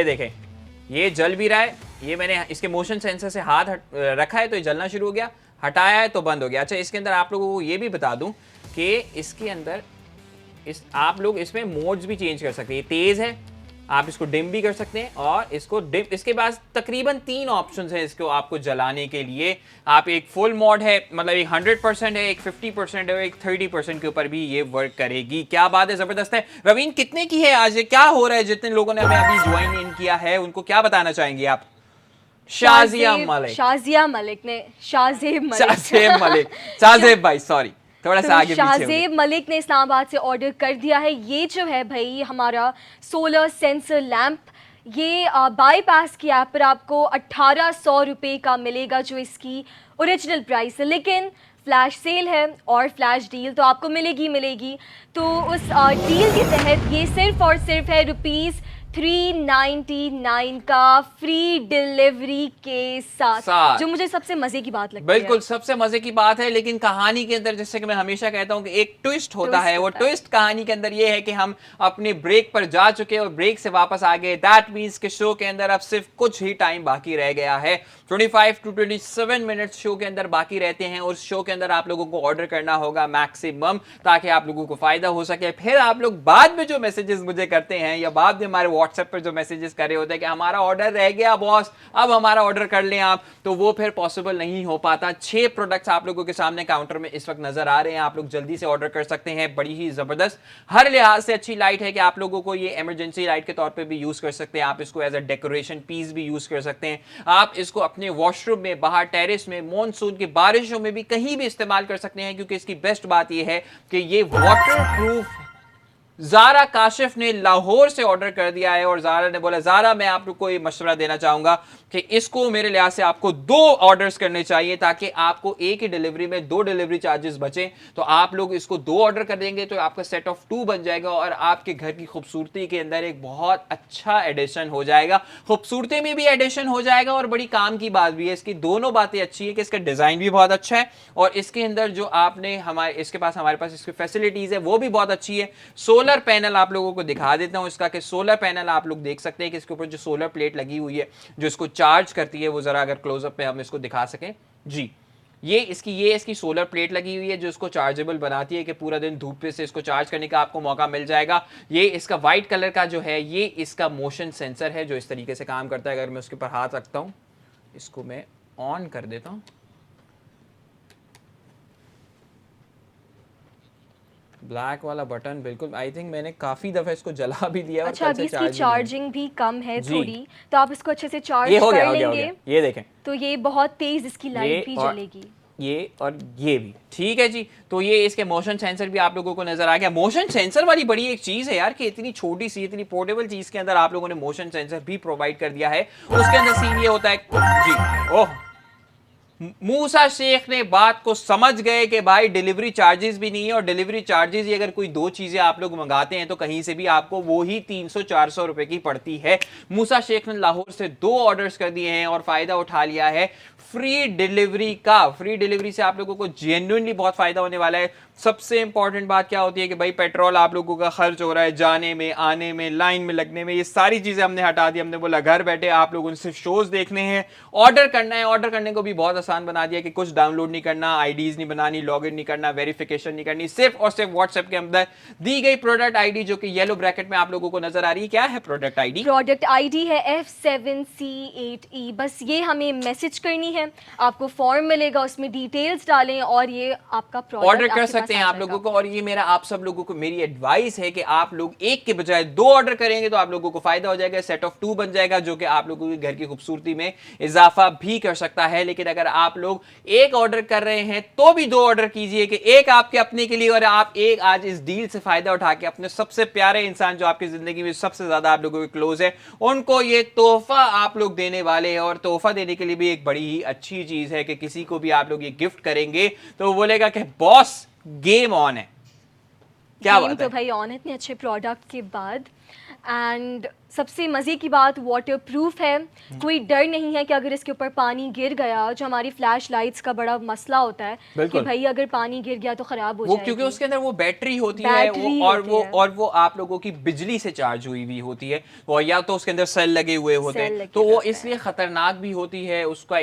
देखें, ये जल भी रहा है। ये मैंने इसके मोशन सेंसर से हाथ रखा है तो ये जलना शुरू हो गया, हटाया है तो बंद हो गया। अच्छा, इसके अंदर आप लोगों को ये भी बता दूं कि इसके अंदर आप लोग इसमें मोड्स भी चेंज कर सकते हैं। तेज है, आप इसको डिम भी कर सकते हैं, और इसको डिम, इसके पास तकरीबन 3 ऑप्शंस हैं इसको आपको जलाने के लिए। आप एक फुल मोड है, मतलब एक 100% है, एक 50% है, एक 30% के ऊपर भी ये वर्क करेगी। क्या बात है, जबरदस्त है। रवीन, कितने की है आज, क्या हो रहा है? जितने लोगों ने हमें अभी ज्वाइन इन किया है उनको क्या बताना चाहेंगे आप? शाज़ेब भाई, सॉरी, थोड़ा सा आगे पीछे हो गया। शाज़ेब मलिक ने इस्लामाबाद से ऑर्डर कर दिया है। ये जो है भाई हमारा सोलर सेंसर लैम्प, ये बाईपास की ऐप पर आपको 1800 रुपये का मिलेगा, जो इसकी ओरिजिनल प्राइस है। लेकिन फ्लैश सेल है और फ्लैश डील तो आपको मिलेगी। तो उस डील के तहत ये सिर्फ और सिर्फ है ₹399 का फ्री डिलीवरी के साथ, जो मुझे सबसे मजे की बात लगती है। बिल्कुल सबसे मजे की बात है, लेकिन कहानी के अंदर जैसे कि मैं हमेशा कहता हूं कि एक ट्विस्ट होता है। वो ट्विस्ट कहानी के अंदर ये है कि हम अपने ब्रेक पर जा चुके हैं और ब्रेक से वापस आ गए। दैट मींस के शो के अंदर अब सिर्फ कुछ ही टाइम बाकी रह गया है। 25 to 27 मिनट्स शो के अंदर बाकी रहते हैं, और शो के अंदर आप लोगों को ऑर्डर करना होगा मैक्सिमम, ताकि आप लोगों को फायदा हो सके। फिर आप लोग बाद में जो मैसेजेस मुझे करते हैं या बाद में हमारे व्हाट्सएप पर जो मैसेजेस कर रहे होते हैं कि हमारा ऑर्डर रह गया बॉस, अब हमारा ऑर्डर कर लें आप, तो वो फिर पॉसिबल नहीं हो पाता। 6 प्रोडक्ट्स आप लोगों के सामने काउंटर में इस वक्त नजर आ रहे हैं, आप लोग जल्दी से ऑर्डर कर सकते हैं। बड़ी ही जबरदस्त, हर लिहाज से अच्छी लाइट है कि आप लोगों को ये इमरजेंसी लाइट के तौर पे भी यूज कर सकते हैं। आप इसको एज अ डेकोरेशन पीस भी यूज कर सकते हैं। आप इसको अपने वॉशरूम में, बाहर टेरेस में, मॉनसून की बारिशों में भी कहीं भी इस्तेमाल कर सकते हैं, क्योंकि इसकी बेस्ट बात यह है कि ये वाटरप्रूफ। ज़ारा काशिफ ने लाहौर से ऑर्डर कर दिया है, और ज़ारा ने बोला, ज़ारा मैं आप लोग को ये मशवरा देना चाहूंगा कि इसको मेरे लिहाज से आपको 2 ऑर्डर्स करने चाहिए ताकि आपको एक ही डिलीवरी में 2 डिलीवरी चार्जेस बचें। तो आप लोग इसको 2 ऑर्डर कर देंगे तो आपका सेट ऑफ 2 बन जाएगा और आपके घर की खूबसूरती के अंदर एक बहुत अच्छा एडिशन हो जाएगा। खूबसूरती में भी एडिशन हो जाएगा और बड़ी काम की बात भी है, इसकी दोनों बातें अच्छी है कि इसका डिजाइन भी बहुत अच्छा है और इसके अंदर जो आपने हमारे पास इसकी फैसिलिटीज है वो भी बहुत अच्छी है। सोलर पैनल आप लोगों को दिखा देता हूं इसका, कि सोलर पैनल आप लोग देख सकते हैं कि इसके ऊपर जो सोलर प्लेट लगी हुई है जो इसको चार्ज करती है, वो जरा अगर क्लोजअप पे हम इसको दिखा सकें जी, ये इसकी सोलर प्लेट लगी हुई है जो इसको चार्जेबल बनाती है कि पूरा दिन धूप पे से इसको चार्ज करने का आपको मौका मिल जाएगा। ये इसका व्हाइट कलर का जो है ये इसका मोशन सेंसर है जो इस तरीके से काम करता है। अगर मैं उसके ऊपर हाथ रखता हूं, इसको मैं ऑन कर देता हूं, ब्लैक वाला बटन बिल्कुल, आई थिंक मैंने काफी दफा इसको जला भी दिया। अच्छा, अभी इसकी चार्जिंग भी कम है थोड़ी, तो आप इसको अच्छे से ये चार्ज हो गया, कर हो गया, हो लेंगे गया। ये देखें, तो ये बहुत तेज इसकी लाइट भी और जलेगी। ये और ये भी ठीक है जी। तो ये इसके मोशन सेंसर भी आप लोगों को नजर आ गया। मोशन सेंसर वाली बड़ी एक चीज है यार कि इतनी छोटी सी इतनी पोर्टेबल चीज के अंदर आप लोगों ने मोशन सेंसर भी प्रोवाइड कर दिया है। उसके अंदर सीन ये होता है जी, ओह मूसा शेख ने बात को समझ गए कि भाई डिलीवरी चार्जेस भी नहीं है और डिलीवरी चार्जेस ही अगर कोई 2 चीजें आप लोग मंगाते हैं तो कहीं से भी आपको वो ही 300-400 रुपए की पड़ती है। मूसा शेख ने लाहौर से 2 ऑर्डर्स कर दिए हैं और फायदा उठा लिया है फ्री डिलीवरी का। फ्री डिलीवरी से आप लोगों को जेन्युइनली बहुत फायदा होने वाला है। सबसे इंपॉर्टेंट बात क्या होती है कि भाई पेट्रोल आप लोगों का खर्च हो रहा है जाने में, आने में, लाइन में लगने में, ये सारी चीजें हमने हटा दी। हमने बोला घर बैठे आप लोगों ने सिर्फ शोज देखने हैं, ऑर्डर करना है। ऑर्डर करने को भी बहुत आसान बना दिया कि कुछ डाउनलोड नहीं करना, आईडीज नहीं बनानी, लॉगिन नहीं करना, वेरिफिकेशन नहीं करनी, सिर्फ और सिर्फ व्हाट्सएप के अंदर दी गई प्रोडक्ट आईडी जो कि येलो ब्रैकेट में आप लोगों को नजर आ रही है। क्या है प्रोडक्ट आईडी? प्रोडक्ट आईडी है F7C8E। बस ये हमें मैसेज करनी है, आपको फॉर्म मिलेगा, उसमें डिटेल्स डालें और ये आपका प्रोडक्ट ऑर्डर कर सकते हैं आप लोगों को। और ये मेरा आप सब लोगों को मेरी एडवाइस है कि आप लोग एक के बजाय 2 ऑर्डर करेंगे तो आप लोगों को फायदा हो जाएगा, सेट ऑफ 2 बन जाएगा जो कि आप लोगों के घर की खूबसूरती में इजाफा भी कर सकता है। लेकिन अगर आप लोग एक ऑर्डर कर रहे हैं तो भी 2 ऑर्डर कीजिए कि एक आपके अपने के लिए और आप एक आज इस डील से फायदा उठा के अपने सबसे प्यारे इंसान जो आपकी जिंदगी में सबसे ज्यादा आप लोगों के क्लोज है उनको ये तोहफा आप लोग देने वाले हैं। और तोहफा देने के लिए भी एक बड़ी ही अच्छी चीज है कि किसी को भी आप लोग ये गिफ्ट करेंगे तो वो बोलेगा कि बॉस गेम ऑन है। क्या बात है? तो भाई ऑन है इतने अच्छे प्रोडक्ट के बाद। एंड सबसे मज़े की बात वाटर प्रूफ है, कोई डर नहीं है कि अगर इसके ऊपर पानी गिर गया, जो हमारी फ्लैश लाइट्स का बड़ा मसला होता है कि भाई अगर पानी गिर गया तो खराब हो जाएगी। क्योंकि उसके अंदर वो बैटरी होती है और वो आप लोगों की बिजली से चार्ज हुई हुई होती है, और या तो उसके अंदर सेल लगे हुए होते हैं तो वो इसलिए खतरनाक भी होती है। उसका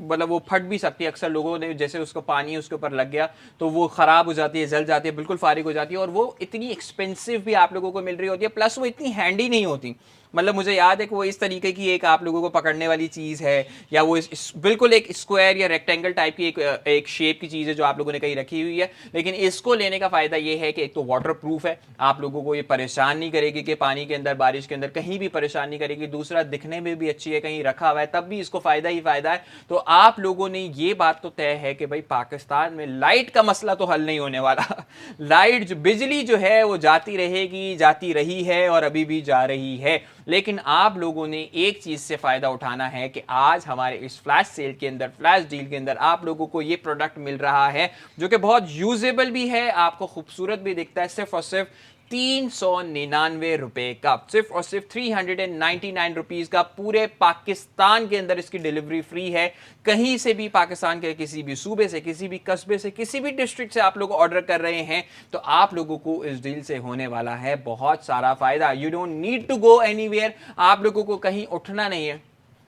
मतलब वो फट भी सकती है। अक्सर लोगों ने जैसे उसको पानी उसके ऊपर लग गया तो वो खराब हो जाती है, जल जाती है, बिल्कुल फारिग हो जाती है। और वो इतनी एक्सपेंसिव भी आप लोगों को मिल रही होती है, प्लस वो इतनी हैंडी नहीं होती। मतलब मुझे याद है कि वो इस तरीके की एक आप लोगों को पकड़ने वाली चीज़ है, या वो बिल्कुल एक स्क्वायर या रेक्टेंगल टाइप की एक शेप की चीज़ है जो आप लोगों ने कहीं रखी हुई है। लेकिन इसको लेने का फ़ायदा ये है कि एक तो वाटर प्रूफ है, आप लोगों को ये परेशान नहीं करेगी कि पानी के अंदर, बारिश के अंदर कहीं भी परेशान नहीं करेगी। दूसरा दिखने में भी अच्छी है, कहीं रखा हुआ है तब भी इसको फ़ायदा ही फ़ायदा है। तो आप लोगों ने ये बात तो तय है कि भाई पाकिस्तान में लाइट का मसला तो हल नहीं होने वाला। लाइट जो बिजली जो है वो जाती रहेगी, जाती रही है और अभी भी जा रही है। लेकिन आप लोगों ने एक चीज से फायदा उठाना है कि आज हमारे इस फ्लैश सेल के अंदर, फ्लैश डील के अंदर आप लोगों को ये प्रोडक्ट मिल रहा है जो कि बहुत यूजेबल भी है, आपको खूबसूरत भी दिखता है, सिर्फ और सिर्फ 399 रुपए का, सिर्फ और सिर्फ 399 रुपीज का। पूरे पाकिस्तान के अंदर इसकी डिलीवरी फ्री है। कहीं से भी पाकिस्तान के किसी भी सूबे से, किसी भी कस्बे से, किसी भी डिस्ट्रिक्ट से आप लोग ऑर्डर कर रहे हैं तो आप लोगों को इस डील से होने वाला है बहुत सारा फायदा। You don't need to go anywhere, आप लोगों को कहीं उठना नहीं है,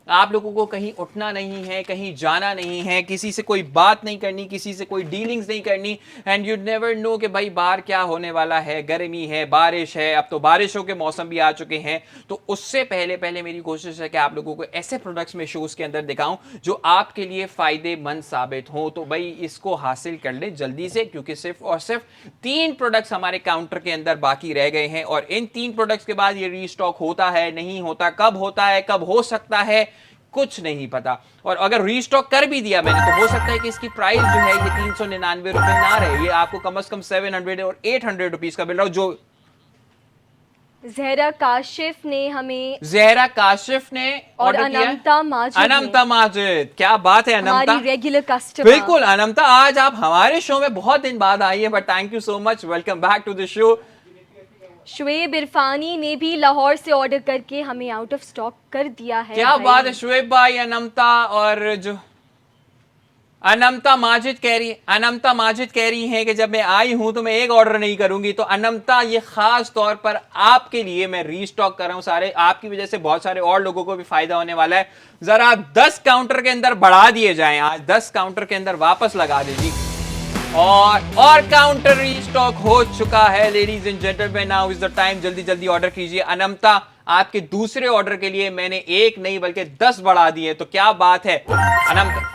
आप लोगों को कहीं उठना नहीं है, कहीं जाना नहीं है, किसी से कोई बात नहीं करनी, किसी से कोई डीलिंग्स नहीं करनी। एंड यू नेवर नो कि भाई बाहर क्या होने वाला है, गर्मी है, बारिश है, अब तो बारिशों के मौसम भी आ चुके हैं। तो उससे पहले पहले मेरी कोशिश है कि आप लोगों को ऐसे प्रोडक्ट्स में शोज के अंदर दिखाऊं जो आपके लिए फायदेमंद साबित हो। तो भाई इसको हासिल कर लें जल्दी से, क्योंकि सिर्फ और सिर्फ 3 प्रोडक्ट्स हमारे काउंटर के अंदर बाकी रह गए हैं और इन 3 प्रोडक्ट्स के बाद ये रीस्टॉक होता है, नहीं होता, कब होता है, कब हो सकता है, कुछ नहीं पता। और अगर रीस्टॉक कर भी दिया मैंने तो हो सकता है कि इसकी प्राइस जो है ये 399 रुपए ना रहे, ये आपको कम से कम 700 और 800 रुपीज का मिल रहा हो। जो जहरा काशिफ ने हमें, जहरा काशिफ ने और ऑर्डर किया है। अनंता माजिद ने, अनंता माजिद, क्या बात है अनंता, हमारी रेगुलर कस्टमर। बिल्कुल अनंता, आज आप हमारे शो में बहुत दिन बाद आई है, but thank you so much, welcome back to the show. Shoaib Irfani ने भी लाहौर से ऑर्डर करके हमें आउट ऑफ स्टॉक कर दिया है। क्या भाई। बात है शुएब भाई, अनंता, और जो अनंता माजिद कह रही हैं कि जब मैं आई हूं तो मैं एक ऑर्डर नहीं करूंगी। तो अनंता, ये खास तौर पर आपके लिए मैं रीस्टॉक कर रहा हूं, सारे आपकी वजह से बहुत सारे और लोगों को भी फायदा होने वाला है। जरा 10 काउंटर के अंदर बढ़ा दिए जाएं, आज 10 काउंटर के अंदर वापस लगा दीजिए। और काउंटर रीस्टॉक हो चुका है ladies and gentleman, now is the time, जल्दी जल्दी ऑर्डर कीजिए। अनंता, आपके दूसरे ऑर्डर के लिए मैंने एक नहीं बल्कि 10 बढ़ा दिए, तो क्या बात है अनंता।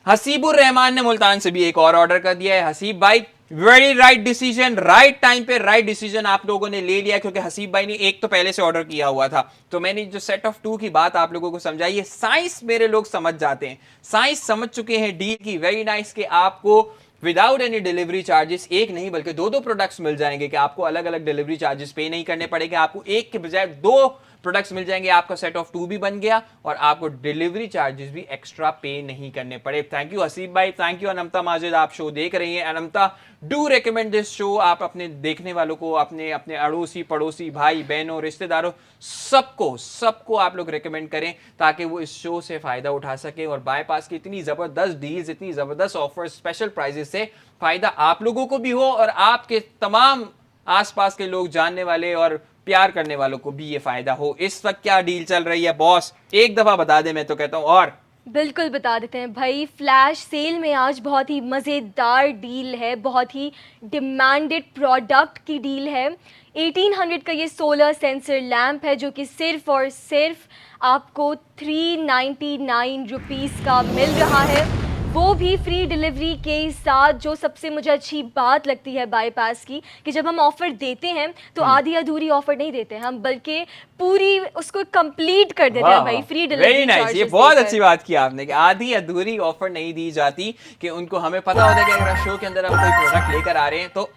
हसीबुर रहमान ने मुल्तान से भी एक और ऑर्डर कर दिया है। हसीब भाई, very right decision, right time पे राइट डिसीजन आप लोगों ने ले लिया, क्योंकि हसीब भाई ने एक तो पहले से ऑर्डर किया हुआ था। तो मैंने जो सेट ऑफ 2 की बात आप लोगों को समझाई है, साइंस मेरे लोग समझ जाते हैं, साइंस समझ चुके हैं डील की। वेरी नाइस कि आपको विदाउट एनी डिलीवरी चार्जेस एक नहीं बल्कि 2 प्रोडक्ट्स मिल जाएंगे, कि आपको अलग अलग डिलीवरी चार्जेस पे नहीं करने पड़ेंगे, आपको एक के बजाय 2 प्रोडक्ट्स मिल जाएंगे, आपका सेट ऑफ 2 भी बन गया और आपको डिलीवरी चार्जेस भी एक्स्ट्रा पे नहीं करने पड़े। थैंक यू हसीब भाई, थैंक यू अनंता माजिद, आप शो देख रही हैं। अनंता, डू रिकमेंड दिस शो, आप अपने देखने वालों को, अपने अपने अड़ोसी पड़ोसी भाई बहनों रिश्तेदारों सबको आप लोग रिकमेंड करें, ताकि वो इस शो से फायदा उठा सके और बाईपास की इतनी जबरदस्त डील्स, इतनी जबरदस्त ऑफर्स, स्पेशल प्राइजेस से फायदा आप लोगों को भी हो और आपके तमाम आसपास के लोग, जानने वाले और प्यार करने वालों को भी ये फायदा हो। इस वक्त क्या डील चल रही है बॉस, एक दफा बता दे, मैं तो कहता हूं। और बिल्कुल बता देते हैं भाई, फ्लैश सेल में आज बहुत ही मज़ेदार डील है, बहुत ही डिमांडेड प्रोडक्ट की डील है। 1800 का ये सोलर सेंसर लैंप है, जो कि सिर्फ और सिर्फ आपको 399 रुपीज़ का मिल रहा है, वो भी फ्री डिलीवरी के साथ। जो सबसे मुझे अच्छी बात लगती है बाईपास की, कि जब हम ऑफ़र देते हैं तो आधी अधूरी ऑफ़र नहीं देते हम, बल्कि पूरी उसको कंप्लीट कर देते हैं भाई, फ्री डिलीवरी। वेरी नाइस, ये बहुत अच्छी बात की आपने कि आधी अधूरी ऑफर नहीं दी जाती, कि उनको हमें पता होता है कि अगर शो के अंदर हम कोई प्रोडक्ट लेकर आ रहे हैं तो।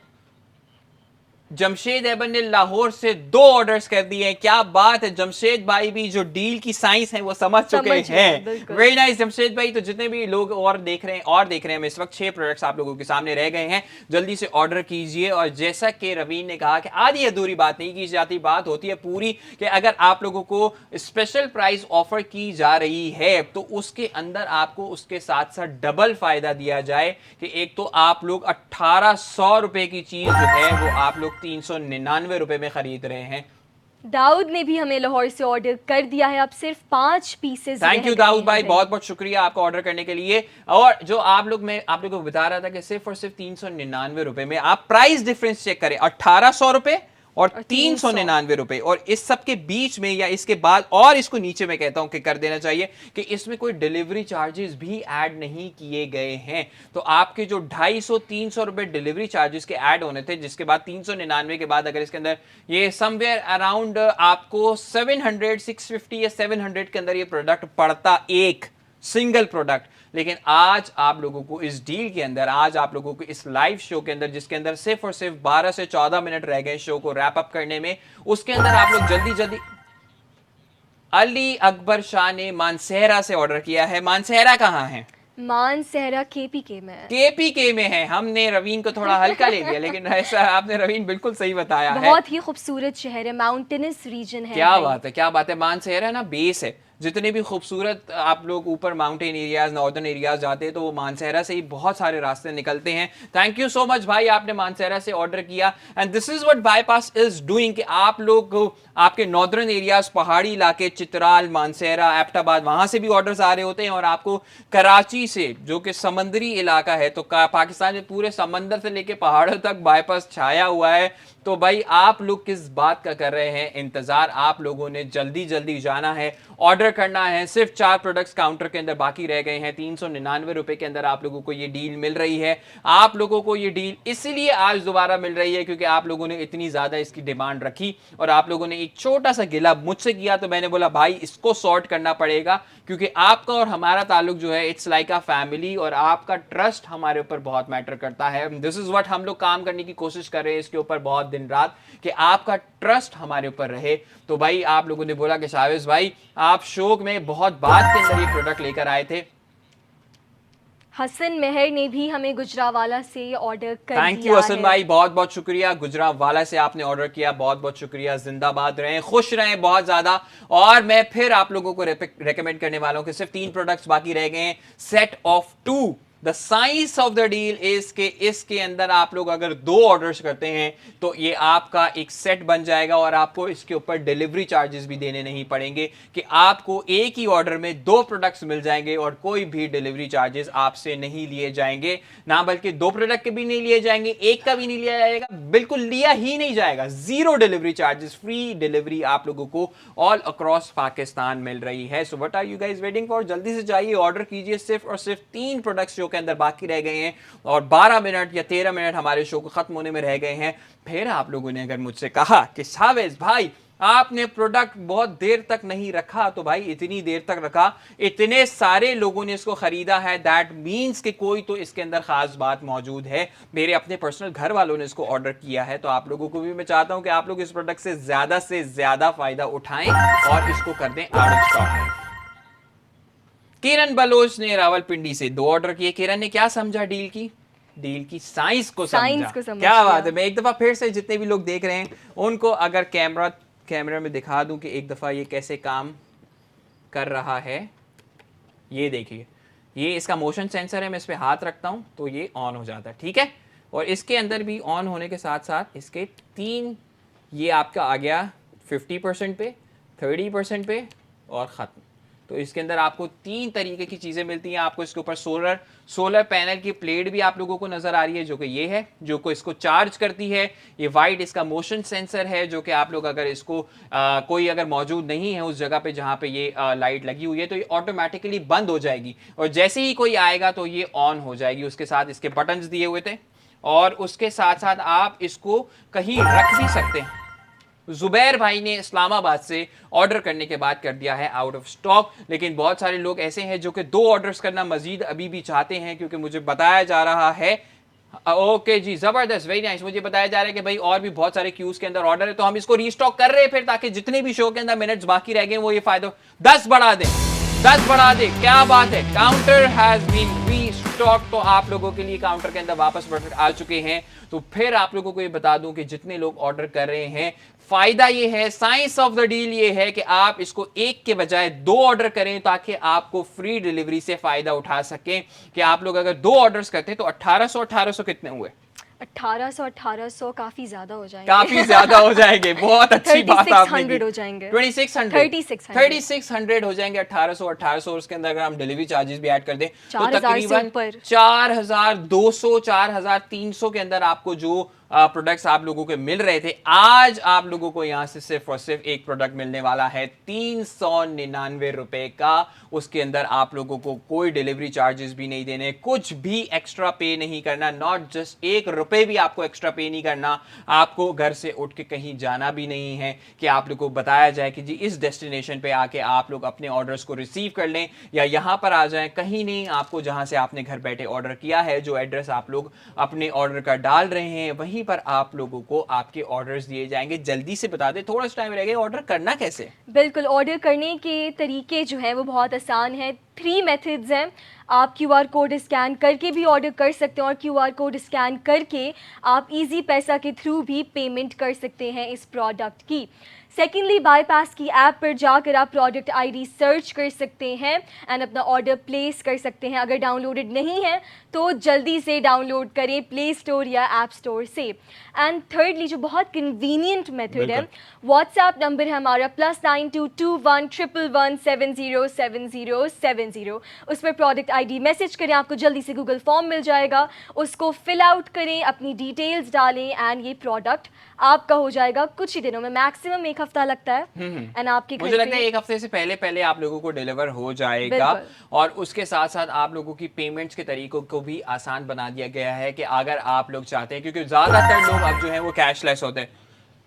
जमशेद एबन ने लाहौर से 2 ऑर्डर्स कर दिए हैं, क्या बात है। जमशेद भाई भी जो डील की साइंस है वो समझ चुके हैं। वेरी नाइस जमशेद भाई। तो जितने भी लोग और देख रहे हैं इस वक्त 6 प्रोडक्ट्स आप लोगों के सामने रह गए हैं, जल्दी से ऑर्डर कीजिए। और जैसा कि रवीन ने कहा कि आधी अधूरी बात नहीं की जाती, बात होती है पूरी, कि अगर आप लोगों को स्पेशल प्राइस ऑफर की जा रही है तो उसके अंदर आपको उसके साथ साथ डबल फायदा दिया जाए, कि एक तो आप लोग 1800 रुपए की चीज जो है वो आप लोग 399 रुपए में खरीद रहे हैं। दाऊद ने भी हमें लाहौर से ऑर्डर कर दिया है, अब सिर्फ 5 पीसेस। थैंक यू दाऊद भाई, बहुत बहुत शुक्रिया आपका ऑर्डर करने के लिए। और जो मैं आप लोगों को बता रहा था कि सिर्फ और सिर्फ 399 रुपए में आप प्राइस डिफरेंस चेक करें, 1800 रुपए और 399 रुपए, और इस सब के बीच में या इसके बाद और इसको नीचे मैं कहता हूं कि कर देना चाहिए कि इसमें कोई डिलीवरी चार्जेस भी ऐड नहीं किए गए हैं। तो आपके जो 250-300 रुपए डिलीवरी चार्जेस के ऐड होने थे, जिसके बाद 399 के बाद अगर इसके अंदर ये समवेयर अराउंड आपको 650 या 700 के अंदर ये प्रोडक्ट पड़ता, एक सिंगल प्रोडक्ट। लेकिन आज आप लोगों को इस डील के अंदर, आज आप लोगों को इस लाइव शो के अंदर, जिसके अंदर सिर्फ और सिर्फ 12 से 14 मिनट रह गए शो को रैप अप करने में, उसके अंदर आप लोग जल्दी जल्दी। अली अकबर शाह ने मानसेहरा से ऑर्डर किया है। मानसेहरा कहां है? मानसेहरा केपीके में है। केपीके में है। हमने रवीन को थोड़ा हल्का ले लिया, लेकिन ऐसा आपने रवीन बिल्कुल सही बताया है। बहुत ही खूबसूरत शहर है, माउंटेनस रीजन है। क्या बात है, क्या बात है। मानसेहरा ना बेस है, जितने भी खूबसूरत आप लोग ऊपर माउंटेन एरियाज, नॉर्दर्न एरियाज जाते हैं तो वो मानसेहरा से ही बहुत सारे रास्ते निकलते हैं। थैंक यू सो मच भाई, आपने मानसेहरा से ऑर्डर किया। And this is what bypass is doing, कि आप लोग आपके नॉर्दर्न एरियाज, पहाड़ी इलाके, चित्राल, मानसेहरा, एबटाबाद, वहां से भी ऑर्डर्स आ रहे होते हैं, और आपको कराची से, जो कि समंदरी इलाका है, तो पाकिस्तान में पूरे समंदर से लेके पहाड़ों तक बाईपास छाया हुआ है। तो भाई आप लोग किस बात का कर रहे हैं इंतजार? आप लोगों ने जल्दी जल्दी जाना है, ऑर्डर ऑर्डर करना है। सिर्फ 4 प्रोडक्ट्स काउंटर के अंदर बाकी रह गए हैं। 399 रुपए के अंदर आप लोगों को ये डील मिल रही है। आप लोगों को ये डील इसलिए आज दोबारा मिल रही है क्योंकि आप लोगों ने इतनी ज्यादा इसकी डिमांड रखी और आप लोगों ने एक छोटा सा गिला मुझसे किया, तो मैंने बोला भाई इसको सॉर्ट करना पड़ेगा क्योंकि आपका और हमारा ताल्लुक जो है इट्स लाइक अ फैमिली और आपका ट्रस्ट हमारे ऊपर बहुत मैटर करता है। दिस इज व्हाट हम लोग काम करने की कोशिश कर रहे हैं इसके ऊपर बहुत दिन रात, कि आपका ट्रस्ट हमारे ऊपर रहे। तो भाई आप लोगों ने बोला कि शावेज भाई आप शो में बहुत बात के अंदर ये प्रोडक्ट लेकर आए थे। हसन मेहर ने भी हमें गुजरावाला से ऑर्डर कर दिया है। थैंक यू हसन भाई, बहुत बहुत शुक्रिया। गुजरावाला से आपने ऑर्डर किया, बहुत बहुत शुक्रिया। जिंदाबाद रहें, खुश रहें बहुत ज्यादा। और मैं फिर आप लोगों को रेकमेंड करने वाला हूं कि सिर्फ 3 प्रोडक्ट्स बाकी रह गए हैं, set of 2। The science of the deal is के इसके अंदर आप लोग अगर 2 ऑर्डर्स करते हैं तो ये आपका एक सेट बन जाएगा और आपको इसके ऊपर डिलीवरी चार्जेस भी देने नहीं पड़ेंगे, कि आपको एक ही ऑर्डर में 2 प्रोडक्ट्स मिल जाएंगे और कोई भी डिलीवरी चार्जेस आपसे नहीं लिए जाएंगे। ना बल्कि 2 प्रोडक्ट के भी नहीं लिए जाएंगे, एक का भी नहीं लिया जाएगा, बिल्कुल लिया ही नहीं जाएगा। 0 डिलीवरी चार्जेस, फ्री डिलीवरी आप लोगों को ऑल अक्रॉस पाकिस्तान मिल रही है। So what are you guys waiting for? जल्दी से जाइए, ऑर्डर कीजिए। सिर्फ और सिर्फ 3 प्रोडक्ट्स के अंदर बाकी रह गए हैं और 12 मिनट या 13 मिनट हमारे शो को खत्म होने में रह गए हैं। फिर आप लोगों ने अगर मुझसे कहा कि शावेज भाई आपने प्रोडक्ट बहुत देर तक नहीं रखा, तो भाई इतनी देर तक रखा, इतने सारे लोगों ने इसको खरीदा है, दैट मीन्स कि कोई तो इसके अंदर खास बात मौजूद है। मेरे अपने पर्सनल घर वालों ने इसको ऑर्डर किया है, तो आप लोगों को भी मैं चाहता हूं कि आप लोग इस प्रोडक्ट से ज्यादा फायदा उठाएं और इसको कर दें out of stock. Kiran Baloch ने रावलपिंडी से 2 ऑर्डर किए। किरण ने क्या समझा डील की साइंस को समझा। क्या बात है। मैं एक दफा फिर से जितने भी लोग देख रहे हैं उनको अगर कैमरा में दिखा दूं कि एक दफा ये कैसे काम कर रहा है। ये देखिए, ये इसका मोशन सेंसर है, मैं इस पे हाथ रखता हूं तो ये ऑन हो जाता है, ठीक है। और इसके अंदर भी ऑन होने के साथ साथ इसके 3, ये आपका आ गया 50% पे, 30% पे और ख़त्म। तो इसके अंदर आपको 3 तरीके की चीज़ें मिलती हैं। आपको इसके ऊपर सोलर पैनल की प्लेट भी आप लोगों को नज़र आ रही है, जो कि ये है, जो को इसको चार्ज करती है। ये वाइट इसका मोशन सेंसर है, जो कि आप लोग अगर इसको कोई अगर मौजूद नहीं है उस जगह पे जहाँ पे ये लाइट लगी हुई है, तो ये ऑटोमेटिकली बंद हो जाएगी और जैसे ही कोई आएगा तो ये ऑन हो जाएगी। उसके साथ इसके बटन्स दिए हुए थे और उसके साथ साथ आप इसको कहीं रख भी सकते हैं। जुबैर भाई ने इस्लामाबाद से ऑर्डर करने के बाद कर दिया है आउट ऑफ स्टॉक, लेकिन बहुत सारे लोग ऐसे हैं जो कि 2 ऑर्डर्स करना मजीद अभी भी चाहते हैं, क्योंकि मुझे बताया जा रहा है, ओके जी जबरदस्त, वेरी नाइस, मुझे बताया जा रहा है कि भाई और भी बहुत सारे क्यूज के अंदर ऑर्डर है, तो हम इसको रीस्टॉक कर रहे हैं फिर, ताकि जितने भी शो के अंदर मिनट्स बाकी रह गए वो ये फायदा 10 बढ़ा दें, 10 बढ़ा दे। क्या बात है, काउंटर हैज बीन रीस्टॉक। तो आप लोगों के लिए काउंटर के अंदर वापस प्रोडक्ट आ चुके हैं। तो फिर आप लोगों को ये बता दूं कि जितने लोग ऑर्डर कर रहे हैं, फायदा ये है, साइंस ऑफ द डील ये है कि आप इसको एक के बजाय 2 ऑर्डर करें ताकि आपको फ्री डिलीवरी से फायदा उठा सकें। कि आप लोग अगर 2 ऑर्डर्स करते हैं तो 1800 कितने हुए? 1800 काफी ज्यादा हो जाएंगे। काफी ज्यादा हो जाएंगे, बहुत अच्छी बात आपने की। 3600 हो जाएंगे, 3600 हो जाएंगे। 1800 उसके अंदर अगर हम डिलीवरी चार्जेस भी ऐड कर दें तो तकरीबन 4200 4300 के अंदर आपको जो प्रोडक्ट्स आप लोगों के मिल रहे थे, आज आप लोगों को यहां से सिर्फ और सिर्फ एक प्रोडक्ट मिलने वाला है 399 रुपए का। उसके अंदर आप लोगों को कोई डिलीवरी चार्जेस भी नहीं देने, कुछ भी एक्स्ट्रा पे नहीं करना, नॉट जस्ट 1 रुपए भी आपको एक्स्ट्रा पे नहीं करना। आपको घर से उठ के कहीं जाना भी नहीं है कि आप लोगों को बताया जाए कि जी इस डेस्टिनेशन पे आके आप लोग अपने ऑर्डर्स को रिसीव कर लें या यहां पर आ जाएं, कहीं नहीं। आपको जहां से आपने घर बैठे ऑर्डर किया है, जो एड्रेस आप लोग अपने ऑर्डर का डाल रहे हैं, वहीं पर आप लोगों को आपके ऑर्डर्स दिए जाएंगे। जल्दी से बता दें, थोड़ा सा टाइम रह गया, ऑर्डर करना कैसे? बिल्कुल, ऑर्डर करने के तरीके जो है वो बहुत आसान है। 3 मेथड्स हैं। आप QR कोड स्कैन करके भी ऑर्डर कर सकते हैं और QR कोड स्कैन करके आप इजी पैसा के थ्रू भी पेमेंट कर सकते हैं इस प्रोडक्ट की। सेकेंडली, बाईपास की ऐप पर जाकर आप प्रोडक्ट आईडी सर्च कर सकते हैं एंड अपना ऑर्डर प्लेस कर सकते हैं। अगर डाउनलोडेड नहीं है तो जल्दी से डाउनलोड करें प्ले स्टोर या ऐप स्टोर से। एंड थर्डली, जो बहुत कन्वीनियंट मेथड है, व्हाट्सएप नंबर है हमारा +922111707070। उस पर प्रोडक्ट आईडी मैसेज करें, आपको जल्दी से गूगल फॉर्म मिल जाएगा, उसको फिल आउट करें, अपनी डिटेल्स डालें एंड ये प्रोडक्ट आपका हो जाएगा कुछ ही दिनों में, मैक्सिमम एक हफ्ता लगता है। एंड आपके घर मुझे लगता है पे एक हफ्ते से पहले पहले आप लोगों को डिलीवर हो जाएगा। बिल्कुल। और उसके साथ साथ आप लोगों की पेमेंट्स के तरीकों को भी आसान बना दिया गया है कि अगर आप लोग चाहते हैं, क्योंकि ज्यादातर लोग अब जो है वो कैशलेस होते हैं।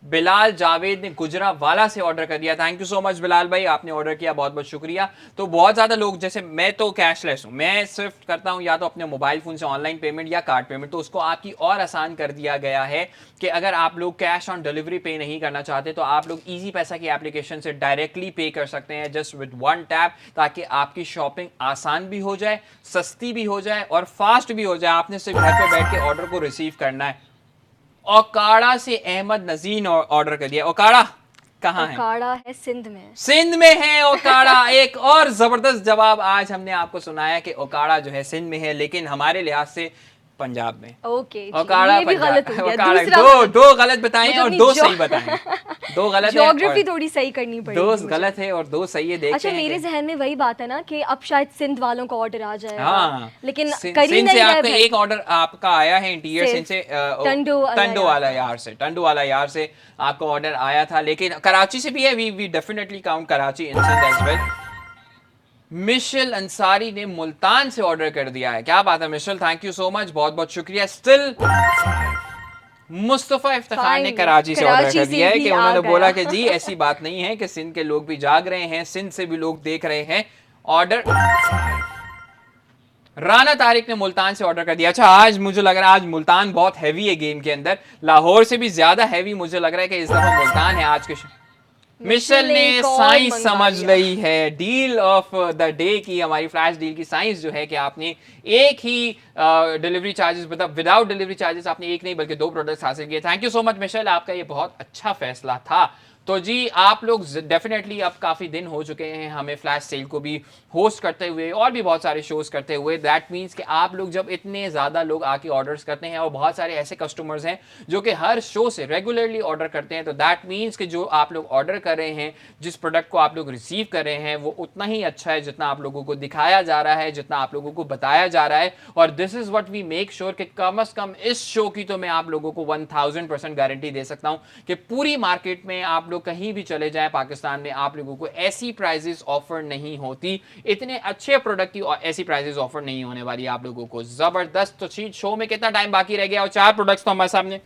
बिलाल जावेद ने गुजरावाला से ऑर्डर कर दिया, thank you so much Bilal भाई, आपने ऑर्डर किया, बहुत बहुत शुक्रिया। तो बहुत ज्यादा लोग, जैसे मैं तो कैशलेस हूं, मैं सिर्फ करता हूं या तो अपने मोबाइल फोन से ऑनलाइन पेमेंट या कार्ड पेमेंट, तो उसको आपकी और आसान कर दिया गया है कि अगर आप लोग कैश ऑन डिलीवरी पे नहीं करना चाहते तो आप लोग इजी पैसा की एप्लीकेशन से डायरेक्टली पे कर सकते हैं जस्ट विद वन टैप, ताकि आपकी शॉपिंग आसान भी हो जाए, सस्ती भी हो जाए और फास्ट भी हो जाए। आपने सिर्फ घर पे बैठ के ऑर्डर को रिसीव करना है। ओकाड़ा से अहमद नजीन ऑर्डर कर दिया। ओकाड़ा कहाँ है? ओकाड़ा है सिंध में। सिंध में है ओकाड़ा। एक और जबरदस्त जवाब आज हमने आपको सुनाया कि ओकाड़ा जो है सिंध में है, लेकिन हमारे लिहाज से पंजाब में। ओके, ओकाड़ा ये भी गलत हो गया। ओकाड़ा दूसरा दो गलत बताए हैं मतलब और दो अपनी सही बताए हैं। दो गलत है ज्योग्राफी और थोड़ी सही करनी पड़ेगी दो मुझे। गलत है और दो सही है। देखते अच्छा, हैं मेरे कि- जहन में वही बात है ना कि अब शायद सिंध वालों का ऑर्डर आ जाएगा। हाँ, लेकिन सिंध कर ही से नहीं रहे आपका भाई। एक ऑर्डर आपका आया है इंटीरियर से सिंध से, टंडो वाला यार से, टंडो वाला यार से आपका ऑर्डर आया था, लेकिन कराची से भी है। We definitely count Karachi in Sindh as well. Michelle Ansari ने मुल्तान से ऑर्डर कर दिया है, क्या बात है Michelle, thank you so much, बहुत बहुत शुक्रिया। स्टिल मुस्तफा इफ्तिखार ने Fine, कराची से ऑर्डर कराची कर से दिया है भी कि आ उन्होंने गया। बोला कि जी ऐसी बात नहीं है कि सिंध के लोग भी जाग रहे हैं, सिंध से भी लोग देख रहे हैं ऑर्डर। राना तारिक ने मुल्तान से ऑर्डर कर दिया। अच्छा, आज मुझे लग रहा है आज मुल्तान बहुत हैवी है गेम के अंदर, लाहौर से भी ज्यादा हैवी मुझे लग रहा है कि इस दफा मुल्तान है आज के। मिशेल ने एक और साइंस मंगा समझ लिया। ली है, डील ऑफ द डे की, हमारी फ्लैश डील की साइंस जो है कि आपने एक ही डिलीवरी चार्जेस, मतलब विदाउट डिलीवरी चार्जेस आपने एक नहीं बल्कि दो प्रोडक्ट्स हासिल किए। Thank you so much Michelle, आपका ये बहुत अच्छा फैसला था। तो जी आप लोग डेफिनेटली, अब काफ़ी दिन हो चुके हैं हमें फ्लैश सेल को भी होस्ट करते हुए और भी बहुत सारे शोज करते हुए। दैट मीन्स कि आप लोग जब इतने ज़्यादा लोग आके ऑर्डर्स करते हैं और बहुत सारे ऐसे कस्टमर्स हैं जो कि हर शो से रेगुलरली ऑर्डर करते हैं, तो दैट मीन्स कि जो आप लोग ऑर्डर कर रहे हैं, जिस प्रोडक्ट को आप लोग रिसीव कर रहे हैं, वो उतना ही अच्छा है जितना आप लोगों को दिखाया जा रहा है, जितना आप लोगों को बताया जा रहा है। और this is what we make sure कि कम अज़ कम इस शो की तो मैं आप लोगों को 1000% गारंटी दे सकता हूँ कि पूरी मार्केट में आप लोग कहीं भी चले जाएं पाकिस्तान में, आप लोगों को ऐसी प्राइजेस ऑफर नहीं होती, इतने अच्छे प्रोडक्ट की ऐसी प्राइजेस ऑफर नहीं होने वाली आप लोगों को। जबरदस्त। तो शो में कितना टाइम बाकी रह गया और 4 प्रोडक्ट्स तो हमारे सामने,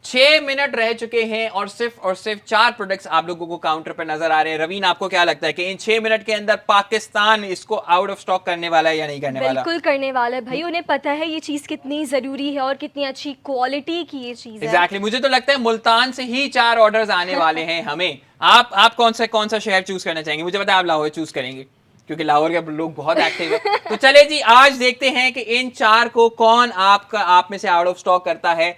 6 मिनट रह चुके हैं और सिर्फ 4 प्रोडक्ट्स आप लोगों को काउंटर पर नजर आ रहे हैं। रवीन, आपको क्या लगता है कि इन 6 मिनट के अंदर पाकिस्तान इसको आउट ऑफ स्टॉक करने वाला है या नहीं करने वाला? बिल्कुल करने वाला है भाई, उन्हें पता है ये चीज कितनी जरूरी है और कितनी अच्छी क्वालिटी की ये चीज है। एग्जैक्टली, मुझे तो लगता है मुल्तान से ही 4 ऑर्डर्स आने वाले हैं हमें। आप कौन सा शहर चूज करना चाहेंगे? मुझे पता है आप लाहौर चूज करेंगे क्योंकि लाहौर के लोग बहुत एक्टिव है। तो चले जी, आज देखते हैं कि इन 4 को कौन आप में से आउट ऑफ स्टॉक करता है।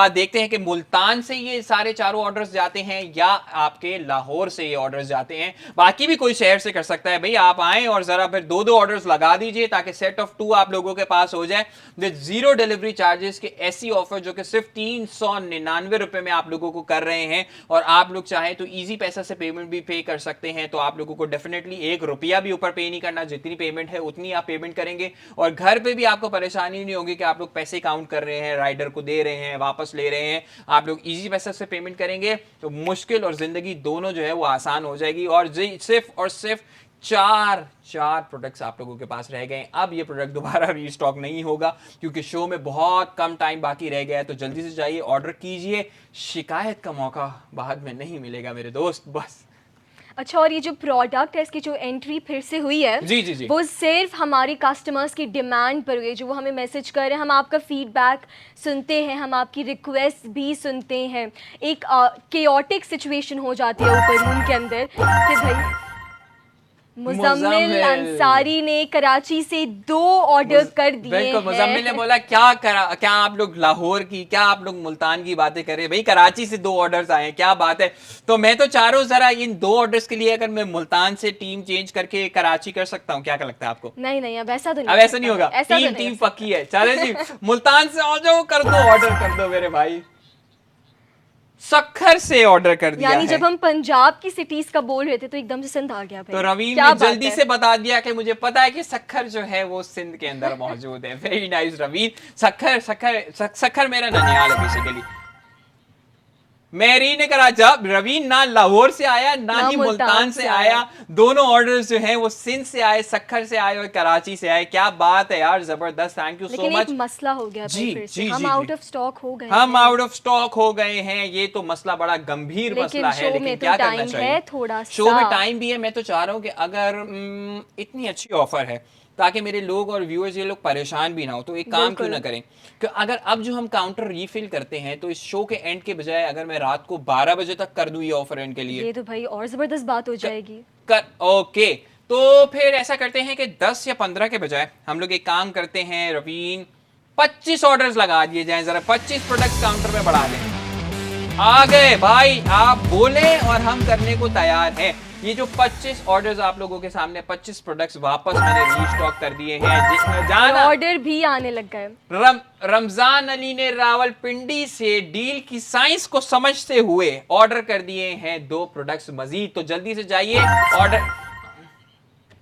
देखते हैं कि मुल्तान से ये सारे चारों ऑर्डर्स जाते हैं या आपके लाहौर से ये ऑर्डर्स जाते हैं। बाकी भी कोई शहर से कर सकता है भाई, आप आए और जरा फिर 2-2 ऑर्डर्स लगा दीजिए ताकि सेट ऑफ 2 आप लोगों के पास हो जाए विद 0 डिलीवरी चार्जेस के ऐसी ऑफर जो कि सिर्फ 399 रुपए में आप लोगों को कर रहे हैं। और आप लोग चाहें तो इजी पैसा से पेमेंट भी पे कर सकते हैं, तो आप लोगों को डेफिनेटली 1 रुपया भी ऊपर पे नहीं करना, जितनी पेमेंट है उतनी आप पेमेंट करेंगे और घर पे भी आपको परेशानी नहीं होगी कि आप लोग पैसे काउंट कर रहे हैं, राइडर को दे रहे हैं, वापस ले रहे हैं। आप लोग इजी पैसा से पेमेंट करेंगे तो मुश्किल और जिंदगी दोनों जो है वो आसान हो जाएगी। और सिर्फ 4 प्रोडक्ट्स आप लोगों के पास रह गए। अब ये प्रोडक्ट दोबारा रीस्टॉक नहीं होगा क्योंकि शो में बहुत कम टाइम बाकी रह गया है, तो जल्दी से जाइए, ऑर्डर कीजिए। शिकायत का मौका बाद में नहीं मिलेगा मेरे दोस्त, बस। अच्छा, और ये जो प्रोडक्ट है इसकी जो एंट्री फिर से हुई है, जी। वो सिर्फ हमारी कस्टमर्स की डिमांड पर हुई है, जो वो हमें मैसेज कर रहे हैं। हम आपका फीडबैक सुनते हैं, हम आपकी रिक्वेस्ट भी सुनते हैं। एक केओटिक सिचुएशन हो जाती है ऊपर रूम के अंदर कि भाई मुजम्मिल अंसारी ने कराची से 2 ऑर्डर कर दिए हैं। मुजम्मिल ने बोला क्या आप लोग लाहौर की, क्या आप लोग मुल्तान की बातें कर रहे हैं भाई, कराची से 2 ऑर्डर्स आए हैं, क्या बात है। तो मैं तो चारों जरा इन 2 ऑर्डर्स के लिए अगर मैं मुल्तान से टीम चेंज करके कराची कर सकता हूँ, क्या लगता है आपको? नहीं, अब ऐसा तो नहीं, अब ऐसा नहीं होगा, टीम पक्की है। चले जी, मुल्तान से आ जाओ, कर दो ऑर्डर, कर दो मेरे भाई। सक्खर से ऑर्डर कर दिया यानी है। जब हम पंजाब की सिटीज का बोल रहे थे तो एकदम से सिंध आ गया भाई। तो रवीन ने जल्दी से बता दिया कि मुझे पता है कि सक्खर जो है वो सिंध के अंदर मौजूद है। Very nice Ravin. सक्खर मेरा ननिहाल है बेसिकली। मेरी ने करा जब रवीन ना लाहौर से आया ना ना ही मुल्तान मुल्तान से से आया, दोनों ऑर्डर्स जो हैं वो सिंध से आए, सक्खर से आए और कराची से आए। क्या बात है यार, जबरदस्त, थैंक यू सो लेकिन मच। एक मसला हो गया जी, भाई फिर से, जी, हम जी, आउट जी। ऑफ स्टॉक हो गए हम हैं। आउट ऑफ स्टॉक हो गए हैं, ये तो मसला बड़ा गंभीर लेकिन मसला है, शो लेकिन में तो क्या करना टाइम चाहिए। है थोड़ा शो में सा। टाइम भी है। मैं तो चाह रहा हूँ कि अगर इतनी अच्छी ऑफर है ताकि मेरे लोग और व्यूअर्स ये लोग परेशान भी ना हो, तो एक काम क्यों बिल्कुल। ना करें कि अगर अब जो हम काउंटर रीफिल करते हैं तो इस शो के एंड के बजाय अगर मैं रात को 12 बजे तक कर दूं ये ऑफर एंड के लिए। ये तो भाई और जबरदस्त बात हो जाएगी। ओके, तो फिर ऐसा करते हैं कि 10 या 15 के बजाय हम लोग एक काम करते हैं रवीन, 25 ऑर्डर्स लगा दिए जाएं, जरा 25 प्रोडक्ट्स काउंटर पे बढ़ा दें। आ गए भाई, आप बोले और हम करने को तैयार हैं। ये जो 25 ऑर्डर्स आप लोगों के सामने, 25 प्रोडक्ट्स वापस मैंने रीस्टॉक कर दिए हैं। जाना ऑर्डर भी आने लग गए। रमजान अली ने रावलपिंडी से डील की साइंस को समझते हुए ऑर्डर कर दिए हैं 2 प्रोडक्ट्स मजीद, तो जल्दी से जाइए ऑर्डर।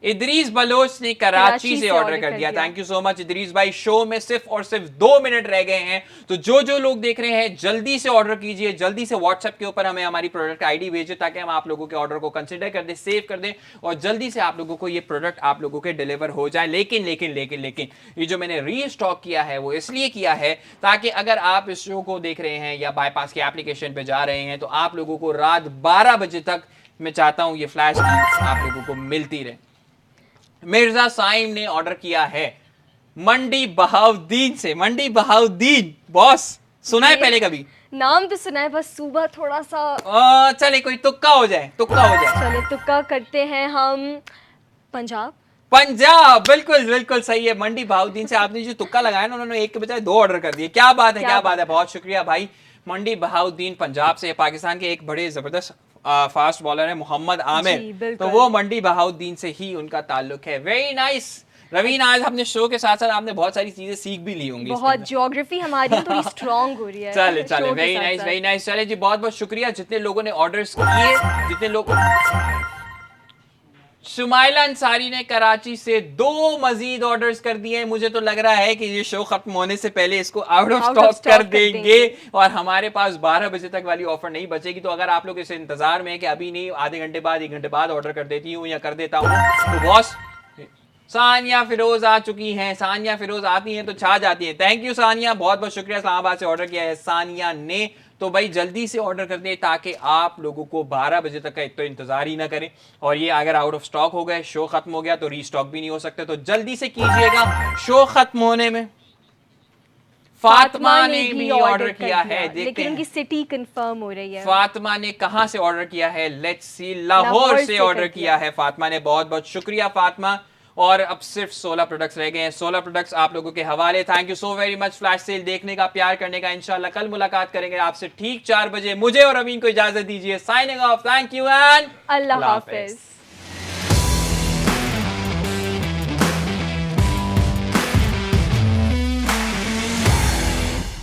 इदरीस बलोच ने कराची से ऑर्डर कर दिया, thank you so much Idris भाई। शो में सिर्फ और सिर्फ 2 मिनट रह गए हैं, तो जो लोग देख रहे हैं जल्दी से ऑर्डर कीजिए, जल्दी से व्हाट्सएप के ऊपर हमें हमारी प्रोडक्ट आईडी भेजिए ताकि हम आप लोगों के ऑर्डर को कंसीडर कर दें, सेव कर दें और जल्दी से आप लोगों को ये प्रोडक्ट आप लोगों के डिलीवर हो जाए। लेकिन लेकिन लेकिन लेकिन ये जो मैंने रीस्टॉक किया है वो इसलिए किया है ताकि अगर आप इस शो को देख रहे हैं या बाईपास के एप्लीकेशन पे जा रहे हैं तो आप लोगों को रात 12 बजे तक मैं चाहता हूं ये फ्लैश डील्स आप लोगों को मिलती रहे। मिर्जा साइम ने ऑर्डर किया है मंडी बहाउद्दीन से। मंडी बहाउद्दीन बॉस सुना है पहले कभी? नाम तो सुना है, बस सुबह थोड़ा सा। चले कोई तुक्का हो जाए, तुक्का हो जाए। चले तुक्का करते हैं हम। पंजाब। पंजाब, बिल्कुल बिल्कुल सही है। मंडी बहाउद्दीन से आपने जो तुक्का लगाया ना, उन्होंने एक के बजाय 2 ऑर्डर कर दिए। क्या बात है, क्या बात है, बहुत शुक्रिया भाई। मंडी बहाउद्दीन पंजाब से, पाकिस्तान के एक बड़े जबरदस्त फास्ट बॉलर है मोहम्मद जी, आमिर, बिल्कुल। तो वो मंडी बहाउद्दीन से ही उनका ताल्लुक है। वेरी नाइस रवीन, आज अपने शो के साथ साथ आपने बहुत सारी चीजें सीख भी ली होंगी। बहुत ज्योग्राफी हमारी थोड़ी स्ट्रांग हो रही है। चले चले, शो के वेरी साथ नाइस साथ। Very nice. चले जी, बहुत बहुत शुक्रिया जितने लोगों ने ऑर्डर्स किए, जितने लोग। शुमाइला अंसारी ने कराची से 2 मजीद ऑर्डर्स कर दिए। मुझे तो लग रहा है कि ये शो खत्म होने से पहले इसको आउट ऑफ स्टॉक कर देंगे और हमारे पास 12 बजे तक वाली ऑफर नहीं बचेगी। तो अगर आप लोग इस इंतजार में कि अभी नहीं, आधे घंटे बाद 1 घंटे बाद ऑर्डर कर देती हूँ या कर देता हूँ, तो बॉस सानिया फिरोज आ चुकी हैं। सानिया फिरोज आती हैं तो छा जाती हैं। थैंक यू सानिया, बहुत बहुत शुक्रिया। इस्लामाबाद से ऑर्डर किया है सानिया ने, तो भाई जल्दी से ऑर्डर कर दें ताकि आप लोगों को 12 बजे तक का एक तो इंतजार ही ना करें, और ये अगर आउट ऑफ स्टॉक हो गए, शो खत्म हो गया तो रीस्टॉक भी नहीं हो सकते, तो जल्दी से कीजिएगा। शो खत्म होने में फातिमा ने भी ऑर्डर किया है, देखते लेकिन हैं उनकी सिटी कंफर्म हो रही है। फातिमा ने कहां से ऑर्डर किया है। लेट्स सी, लाहौर से ऑर्डर किया है फातिमा ने। बहुत बहुत शुक्रिया फातिमा। और अब सिर्फ 16 प्रोडक्ट्स रह गए हैं। 16 प्रोडक्ट्स आप लोगों के हवाले। Thank you so very much flash sale देखने का, प्यार करने का। इंशाल्लाह कल मुलाकात करेंगे आपसे ठीक 4 बजे। मुझे और अमीन को इजाजत दीजिए। Signing off, thank you and Allah Hafiz.